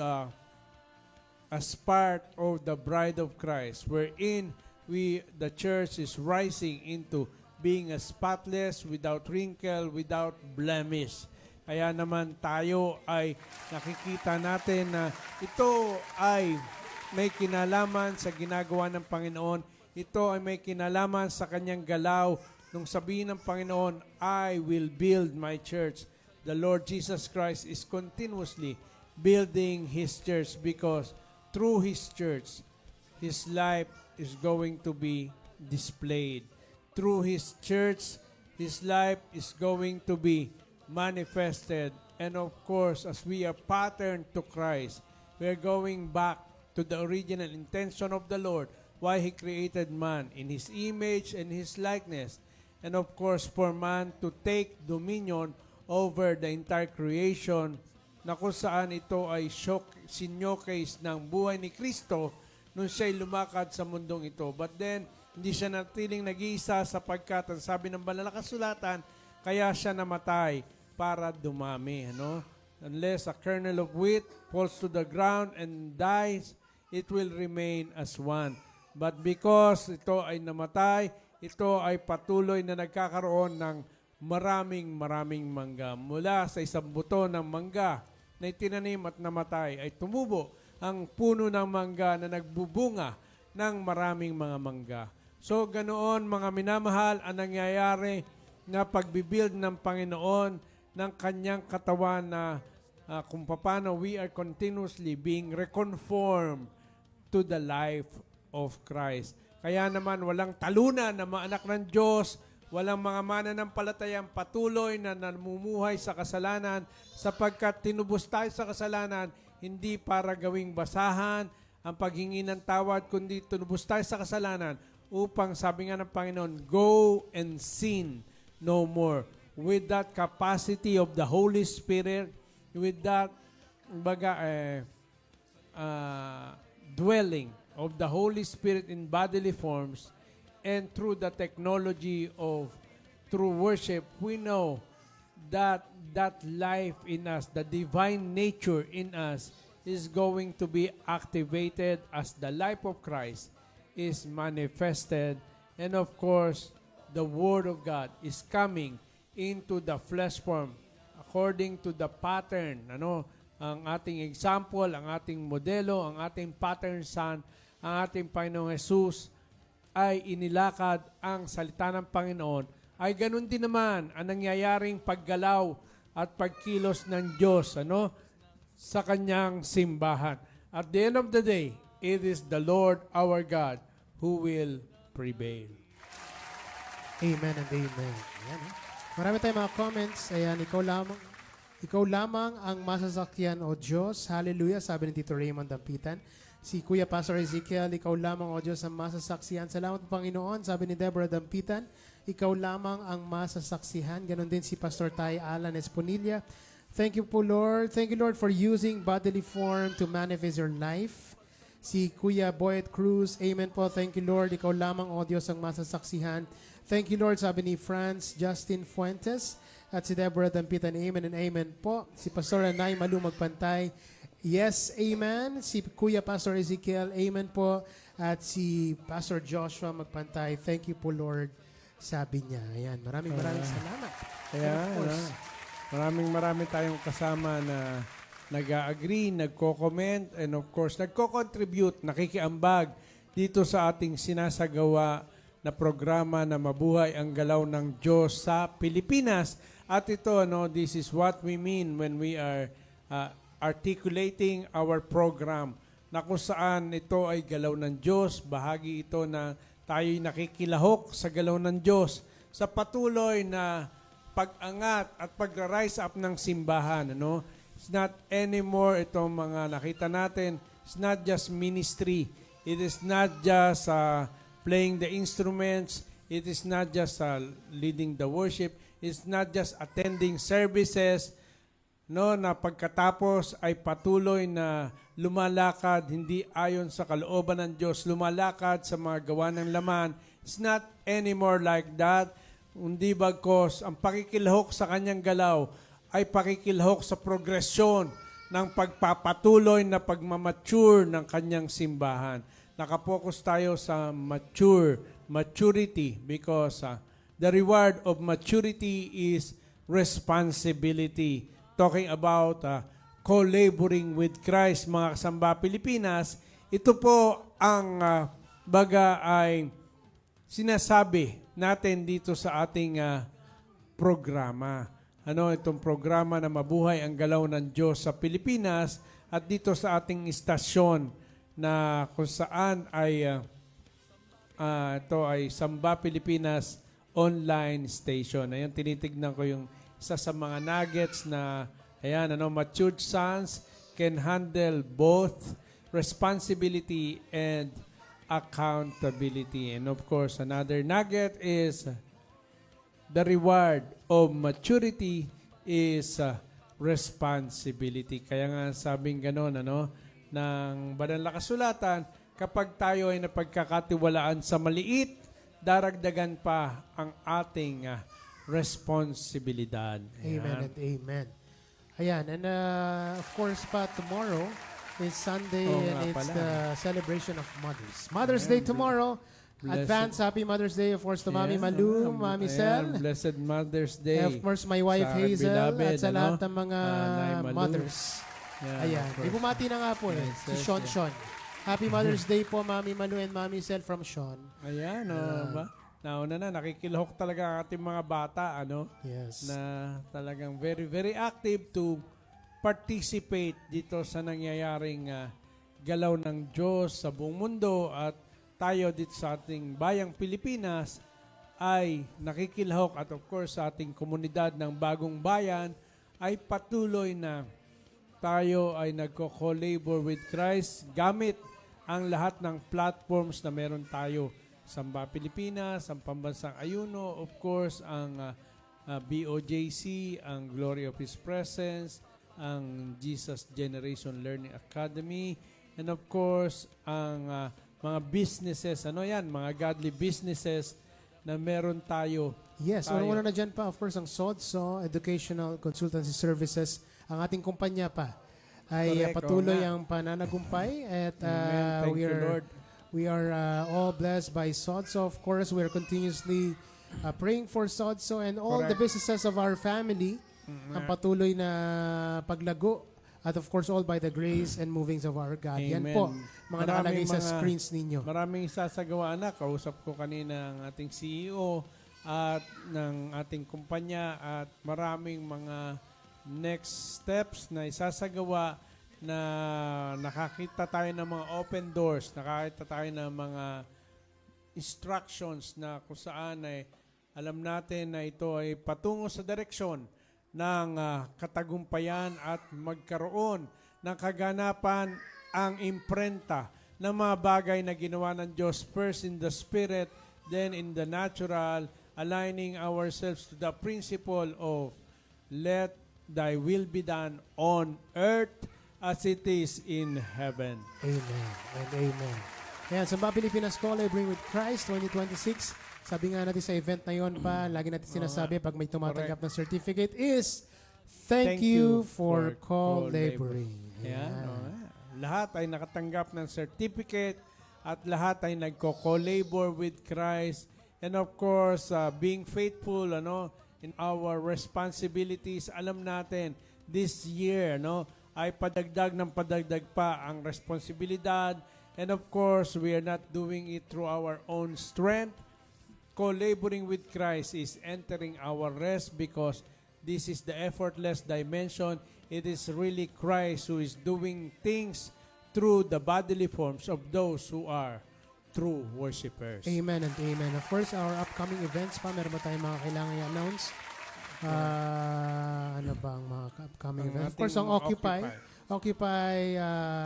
as part of the bride of Christ, wherein the church is rising into being a spotless, without wrinkle, without blemish. Kaya naman tayo ay nakikita natin na ito ay may kinalaman sa ginagawa ng Panginoon. Ito ay may kinalaman sa kanyang galaw nung sabihin ng Panginoon, I will build my church. The Lord Jesus Christ is continuously building His church because through His church, His life is going to be displayed. Through His church, His life is going to be manifested. And of course, as we are patterned to Christ, we are going back to the original intention of the Lord, why He created man in His image and His likeness. And of course, for man to take dominion over the entire creation, na kung saan ito ay sinyokase ng buhay ni Kristo nung siya'y lumakad sa mundong ito. But then, hindi siya natiling nag-iisa sapagkat ang sabi ng banal na kasulatan, kaya siya namatay para dumami. Ano? Unless a kernel of wheat falls to the ground and dies, it will remain as one. But because ito ay namatay, ito ay patuloy na nagkakaroon ng maraming mangga. Mula sa isang buto ng mangga na itinanim at namatay, ay tumubo ang puno ng mangga na nagbubunga ng maraming mga mangga. So ganoon mga minamahal ang nangyayari na pagbibuild ng Panginoon ng kanyang katawan na kung paano we are continuously being reconformed to the life of Christ. Kaya naman walang talunan na mga anak ng Diyos, walang mga mananampalatayang patuloy na namumuhay sa kasalanan sapagkat tinubos tayo sa kasalanan hindi para gawing basahan ang paghingi ng tawad, kundi tinubos tayo sa kasalanan upang sabi nga ng Panginoon, go and sin no more. With that capacity of the Holy Spirit, with that dwelling of the Holy Spirit in bodily forms, and through the technology of true worship, we know that that life in us, the divine nature in us, is going to be activated as the life of Christ is manifested. And of course, the Word of God is coming into the flesh form according to the pattern, ang ating example, ang ating modelo, ang ating pattern son, ang ating Panginoong Jesus ay inilakad ang salita ng Panginoon, ay ganun din naman ang nangyayaring paggalaw at pagkilos ng Diyos sa kanyang simbahan. At the end of the day, it is the Lord our God who will prevail. Amen and amen. Ayan, marami tayong mga comments. Ayan, ikaw lamang ang masasakyan, O Diyos. Hallelujah, sabi ni Tito Raymond Dampitan. Si Kuya Pastor Ezekiel, ikaw lamang, O Diyos, ang masasaksihan. Salamat po, Panginoon. Sabi ni Deborah Dampitan, ikaw lamang ang masasaksihan. Ganon din si Pastor Tay Alan Esponilla. Thank you po, Lord. Thank you, Lord, for using bodily form to manifest your life. Si Kuya Boyet Cruz, amen po. Thank you, Lord. Ikaw lamang, O Diyos, ang masasaksihan. Thank you, Lord, sabi ni Franz Justin Fuentes. At si Deborah Dampitan, amen and amen po. Si Pastor Anay Malu Magpantay, Yes, amen. Si Kuya Pastor Ezekiel, amen po. At si Pastor Joshua Magpantay, thank you po Lord, sabi niya. Ayan, maraming salamat. Kaya, And of course, marami tayong kasama na nag-agree, nagko-comment, and of course, nagko-contribute, nakikiambag dito sa ating sinasagawa na programa na Mabuhay ang Galaw ng Diyos sa Pilipinas. At ito, this is what we mean when we are articulating our program na kung saan ito ay galaw ng Diyos, bahagi ito na tayo'y nakikilahok sa galaw ng Diyos sa patuloy na pag-angat at pag-rise up ng simbahan. It's not anymore itong mga nakita natin. It's not just ministry. It is not just playing the instruments. It is not just leading the worship. It's not just attending services. Na pagkatapos ay patuloy na lumalakad, hindi ayon sa kalooban ng Diyos, lumalakad sa mga gawa ng laman. It's not anymore like that. Hindi bagkos, ang pakikilahok sa kanyang galaw ay pakikilahok sa progresyon ng pagpapatuloy na pagmamature ng kanyang simbahan. Nakapokus tayo sa maturity because the reward of maturity is responsibility. Talking about co-laboring with Christ, mga kasamba Pilipinas, ito po ang baga ay sinasabi natin dito sa ating programa. Itong programa na Mabuhay ang Galaw ng Diyos sa Pilipinas at dito sa ating istasyon na kung saan ay ito ay Samba Pilipinas online station. Ayan, tinitignan ko yung isa sa mga nuggets na, matured sons can handle both responsibility and accountability. And of course, another nugget is the reward of maturity is responsibility. Kaya nga sabing ganon, ng banal na kasulatan, kapag tayo ay napagkakatiwalaan sa maliit, daragdagan pa ang ating responsibilidad. amen and amen. Ayan, and of course tomorrow is Sunday Oo and nga it's pala. the celebration of Mothers. Mother's Day tomorrow. Advance Happy Mother's Day, of course, to Mami Malu, Mami Sel, Blessed Mother's Day. and of course, my wife Sa Hazel, beloved, at sa lahat ng mga Nay Malu. mothers. Yan, Ayan, of may course. bumati na nga po Yes, si yes, Sean. Happy Mother's Day po, Mami Malu and Mami Sel from Sean. Ayan, ba? Nauna na, nakikilahok talaga ang ating mga bata, Yes. na talagang very, very active to participate dito sa nangyayaring galaw ng Diyos sa buong mundo at tayo dito sa ating bayang Pilipinas ay nakikilahok at of course sa ating komunidad ng Bagong Bayan ay patuloy na tayo ay nagko-co-labor with Christ gamit ang lahat ng platforms na meron tayo. Samba Pilipinas, ang Pambansang Ayuno, of course, ang BOJC, ang Glory of His Presence, ang Jesus Generation Learning Academy, and of course, ang mga businesses, mga godly businesses na meron tayo. Yes, una na dyan pa, of course, ang SODSO, Educational Consultancy Services, ang ating kumpanya pa, ay Correct, patuloy oo nga. ang pananagumpay at Amen. Thank you, Lord. we are all blessed by SODSO. Of course, we are continuously praying for SODSO and all the Correct. businesses of our family, ang patuloy na paglago at of course, all by the grace and movings of our God. Yan Amen. po, mga nakalagay sa Maraming screens ninyo. Maraming sasagawa na. Kausap ko kanina ang ating CEO at ng ating kumpanya at maraming mga next steps na isasagawa na nakakita tayo ng mga open doors, nakakita tayo ng mga instructions na kung saan ay alam natin na ito ay patungo sa direksyon ng katagumpayan at magkaroon ng kaganapan ang imprenta ng mga bagay na ginawa ng Diyos, first in the spirit, then in the natural, aligning ourselves to the principle of let thy will be done on earth as it is in heaven. Amen and amen. Ayan, Samba Pilipinas Collaborating with Christ 2026. Sabi nga natin sa event na yon pa, lagi natin sinasabi pag may tumatanggap ng certificate is thank you for collaborating. Yan, oo nga. Lahat ay nakatanggap ng certificate at lahat ay nagko-co-labor with Christ. And of course, being faithful in our responsibilities. Alam natin, this year ay padagdag ng padagdag pa ang responsibilidad. And of course, we are not doing it through our own strength. Co-laboring with Christ is entering our rest because this is the effortless dimension. It is really Christ who is doing things through the bodily forms of those who are true worshipers. Amen and amen. Of course, our upcoming events pa, meron ba tayong mga kailangan i-announce? Ano ba ang mga upcoming Ang events? Of ating course, ang mga Occupy. Occupy,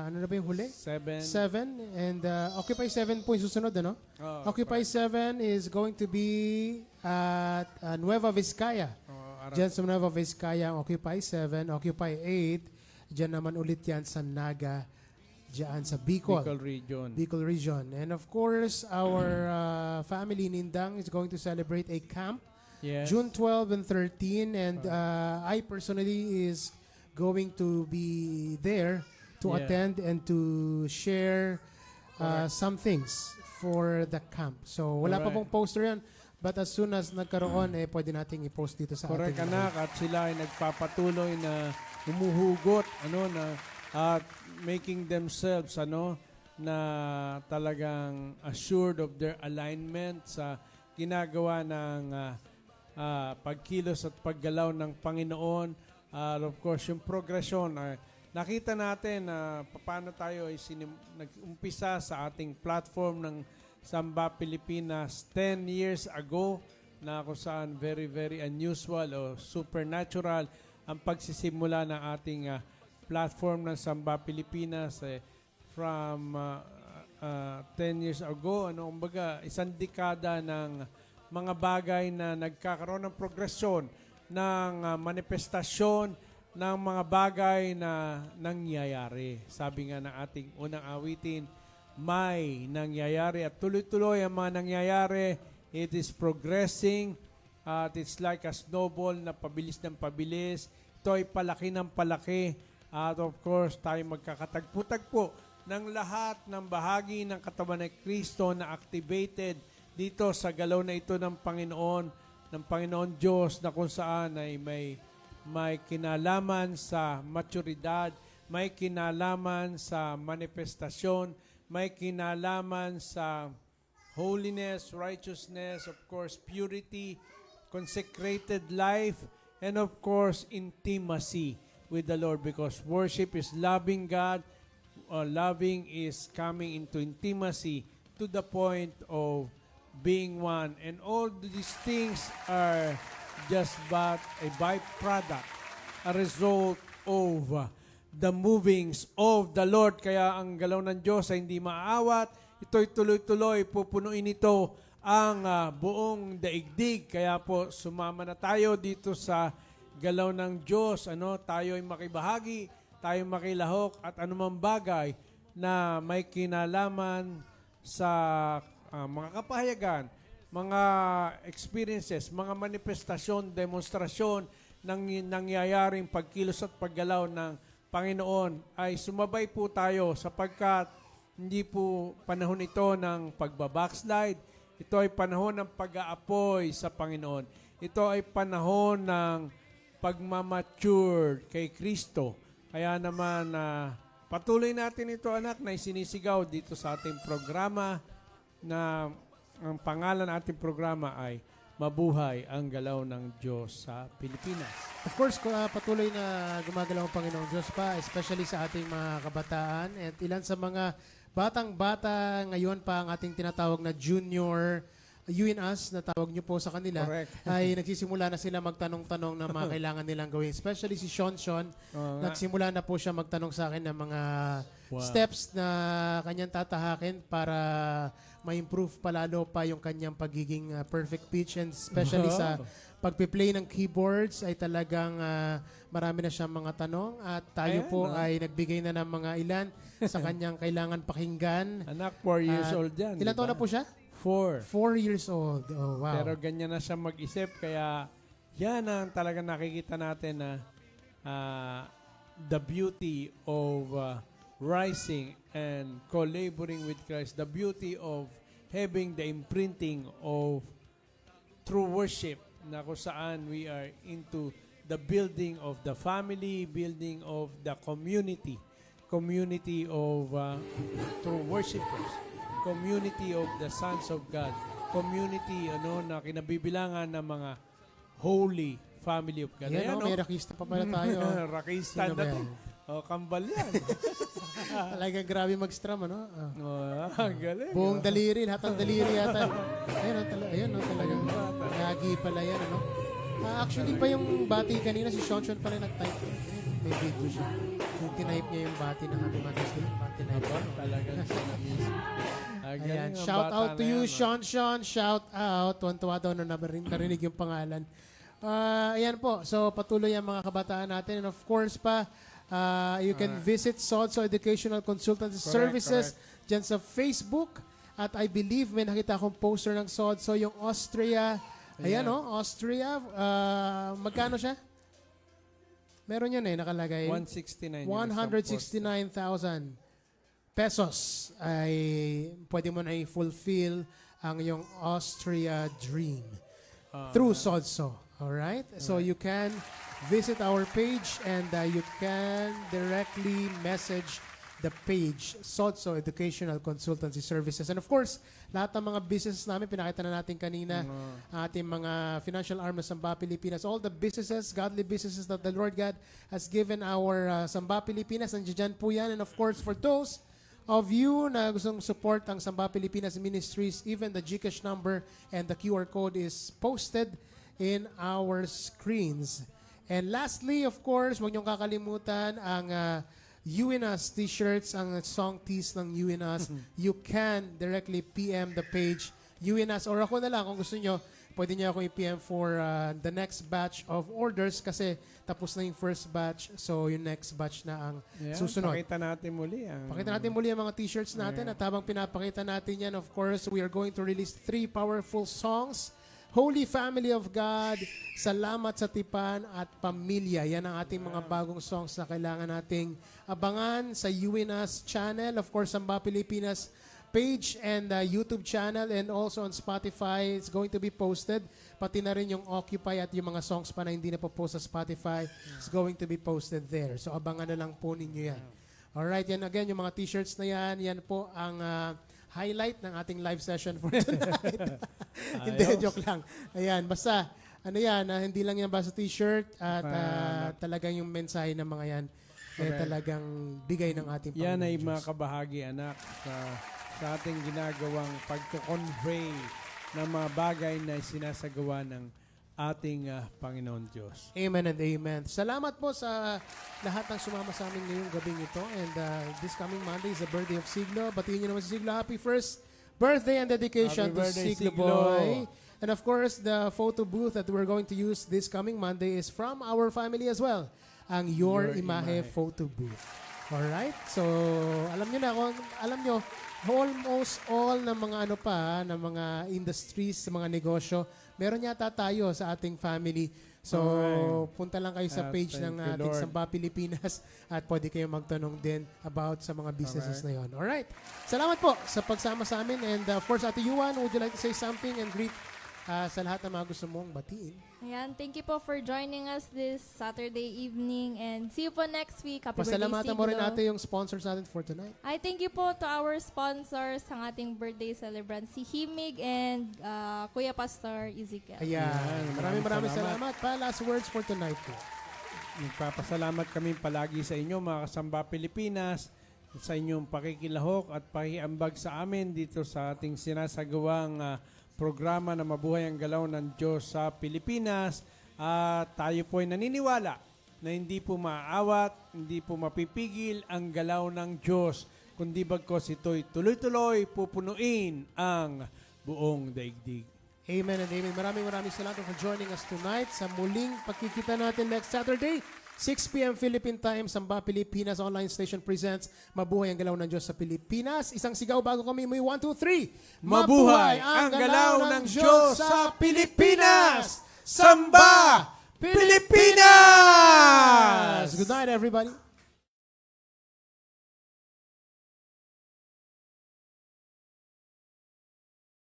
ano na ba yung huli? 7. 7. And Occupy 7 po yung susunod, ano? Occupy 7 is going to be at Nueva Vizcaya. Diyan sa Nueva Vizcaya ang Occupy 7. Occupy 8, diyan naman ulit yan sa Naga, diyan sa Bicol. Bicol region. And of course, our family in Indang is going to celebrate a camp Yes. June 12 and 13. And I personally is going to be there to Yeah. attend and to share some things for the camp. So wala pa Correct. pong poster yan. But as soon as nagkaroon, pwede nating i-post dito sa Correct, ating anak, at sila ay nagpapatuloy na umuhugot at making themselves na talagang assured of their alignment sa ginagawa ng pagkilos at paggalaw ng Panginoon. Of course, yung progresyon, nakita natin na paano tayo ay nag-umpisa sa ating platform ng Samba Pilipinas 10 years ago, na kung saan very, very unusual o supernatural ang pagsisimula ng ating platform ng Samba Pilipinas from 10 years ago. Kumbaga, isang dekada ng mga bagay na nagkakaroon ng progresyon, ng manifestasyon, ng mga bagay na nangyayari. Sabi nga ng ating unang awitin, may nangyayari at tuloy-tuloy ang mga nangyayari. It is progressing at it's like a snowball na pabilis ng pabilis. Ito ay palaki ng palaki. At of course, tayo magkakatagpo-tagpo ng lahat ng bahagi ng katawan ng Kristo na activated dito sa galaw na ito ng Panginoon Diyos, na kung saan ay may kinalaman sa maturidad, may kinalaman sa manifestasyon, may kinalaman sa holiness, righteousness, of course, purity, consecrated life, and of course, intimacy with the Lord, because worship is loving God. Loving is coming into intimacy to the point of being one. And all these things are just but a byproduct, a result of the movings of the Lord. Kaya ang galaw ng Diyos ay hindi maaawat. Ito'y tuloy-tuloy, pupunuin ito ang buong daigdig. Kaya po, sumama na tayo dito sa galaw ng Diyos. Tayo ay makibahagi, tayo makilahok at anumang bagay na may kinalaman sa mga kapahayagan, mga experiences, mga manifestasyon, demonstrasyon ng nangyayaring pagkilos at paggalaw ng Panginoon, ay sumabay po tayo, sapagkat hindi po panahon ito ng pagbabackslide. Ito ay panahon ng pag-aapoy sa Panginoon. Ito ay panahon ng pagmamature kay Kristo. Kaya naman, patuloy natin ito, anak, na isinisigaw dito sa ating programa, na ang pangalan ng ating programa ay Mabuhay ang Galaw ng Diyos sa Pilipinas. Of course, patuloy na gumagalaw ang Panginoong Diyos pa, especially sa ating mga kabataan. At ilan sa mga batang-bata ngayon pa ang ating tinatawag na junior UNS, na tawag niyo po sa kanila, Correct. ay nagsisimula na sila magtanong-tanong ng mga kailangan nilang gawin. Especially si Sean. Nagsimula na po siya magtanong sa akin ng mga steps na kanyang tatahakin para ma-improve palalo pa yung kanyang pagiging perfect pitch, and especially sa pagpi-play ng keyboards ay talagang marami na siyang mga tanong, at tayo po ay nagbigay na ng mga ilan sa kanyang kailangan pakinggan. Anak, 4 years old yan. Ilan taon na po siya? 4. 4 years old. Oh, wow. Pero ganyan na siya mag-isip, kaya yan ang talaga nakikita natin na the beauty of rising and collaborating with Christ, the beauty of having the imprinting of true worship na kung saan we are into the building of the family, building of the community of true worshipers, community of the sons of God, community na kinabibilangan ng mga holy family of God. Ayan, Ayan, may rakista pa pala tayo. Rakista Sino ba na to. yan? Kambal yan. Talagang grabe mag-strum, ano? Galing. Buong daliri, lahat ng daliri yata. Ayan, talagang nagi pala yan, ano? Actually pa yung bati kanina, si Sean pala nag-type. May video siya. Yung tinype niya yung bati ng Happy Mother's Day. Tinype ba? Talagang siya na mismo. Ayan, shout out to you, Sean. Shout out. Tuwan-tuwa daw na narinig yung pangalan. Ayan po. So, patuloy ang mga kabataan natin. And of course pa, you can visit SODSO Educational Consultancy Services dyan sa Facebook. At I believe may nakita akong poster ng SODSO, yung Austria. Ayan, Austria. Magkano siya? Meron yan nakalagay. 169. 169,000 pesos ay pwede mo na i-fulfill ang iyong Austria dream through SODSO. Alright? So you can visit our page and you can directly message the page, SODSO Educational Consultancy Services. And of course, lahat ng mga businesses namin, pinakita na natin kanina, ating mga financial arm ng Samba Pilipinas, all the businesses, godly businesses that the Lord God has given our Samba Pilipinas, nandiyan po yan. And of course, for those of you na gustong support ang Samba Pilipinas Ministries, even the GCash number and the QR code is posted in our screens. And lastly, of course, huwag niyong kakalimutan ang UNAS t-shirts, ang song tees ng UNAS. You can directly PM the page UNAS, or ako na lang kung gusto nyo, pwede nyo ako i-PM for the next batch of orders kasi tapos na yung first batch, so yung next batch na ang susunod. Pakita natin muli ang mga t-shirts natin at habang pinapakita natin yan, of course, we are going to release 3 powerful songs. Holy Family of God, Salamat sa Tipan at Pamilya. Yan ang ating mga bagong songs na kailangan nating abangan sa UNAS channel. Of course, Samba Pilipinas page and YouTube channel, and also on Spotify. It's going to be posted. Pati na rin yung Occupy at yung mga songs pa na hindi na po post sa Spotify is going to be posted there. So abangan na lang po ninyo yan. Alright, yan again, yung mga t-shirts na yan, yan po ang highlight ng ating live session for tonight. Hindi, joke lang. Ayan, basta, hindi lang yan basta t-shirt at talagang yung mensahe ng mga yan talagang bigay ng ating Panginoon. Yan ay Diyos. mga kabahagi, anak, sa ating ginagawang pagko-convey ng mga bagay na sinasagawa ng ating Panginoon Diyos. Amen and amen. Salamat po sa lahat ng sumama sa amin ngayong gabing ito. And this coming Monday is the birthday of Siglo. Batiin niyo naman si Siglo. Happy first birthday and dedication Happy to birthday, Siglo Siglo. Boy. And of course, the photo booth that we're going to use this coming Monday is from our family as well. Ang Your Imahe photo booth. Alright? So, alam nyo, almost all ng mga ng mga industries, mga negosyo, meron yata tayo sa ating family. So, punta lang kayo sa page Thank ng you, ating Lord. Samba Pilipinas at pwede kayo magtanong din about sa mga businesses na yon. Alright. Salamat po sa pagsama sa amin. And of course, Ate Yuan, would you like to say something and greet sa lahat ng mga gusto mong batiin? Ayan, thank you po for joining us this Saturday evening and see you po next week. Happy birthday, Pasalamatan mo rin Siglo. natin yung sponsors natin for tonight. I thank you po to our sponsors, ang ating birthday celebrant, si Himig and Kuya Pastor Ezekiel. Ayan. Maraming salamat. Last words for tonight po. Nagpapasalamat kami palagi sa inyo, mga kasamba Pilipinas, sa inyong pakikilahok at pakiambag sa amin dito sa ating sinasagawang programa na Mabuhay ang Galaw ng Diyos sa Pilipinas. Tayo po ay naniniwala na hindi po maaawat, hindi po mapipigil ang galaw ng Diyos, kundi bagkos ito'y tuloy-tuloy pupunuin ang buong daigdig. Amen and amen. Maraming salamat for joining us tonight sa muling pagkikita natin next Saturday, 6 p.m. Philippine Time. Samba Pilipinas Online Station presents Mabuhay ang Galaw ng Diyos sa Pilipinas. Isang sigaw bago kami. May 1, 2, 3. Mabuhay ang galaw ng Diyos sa Pilipinas! Samba Pilipinas! Good night, everybody.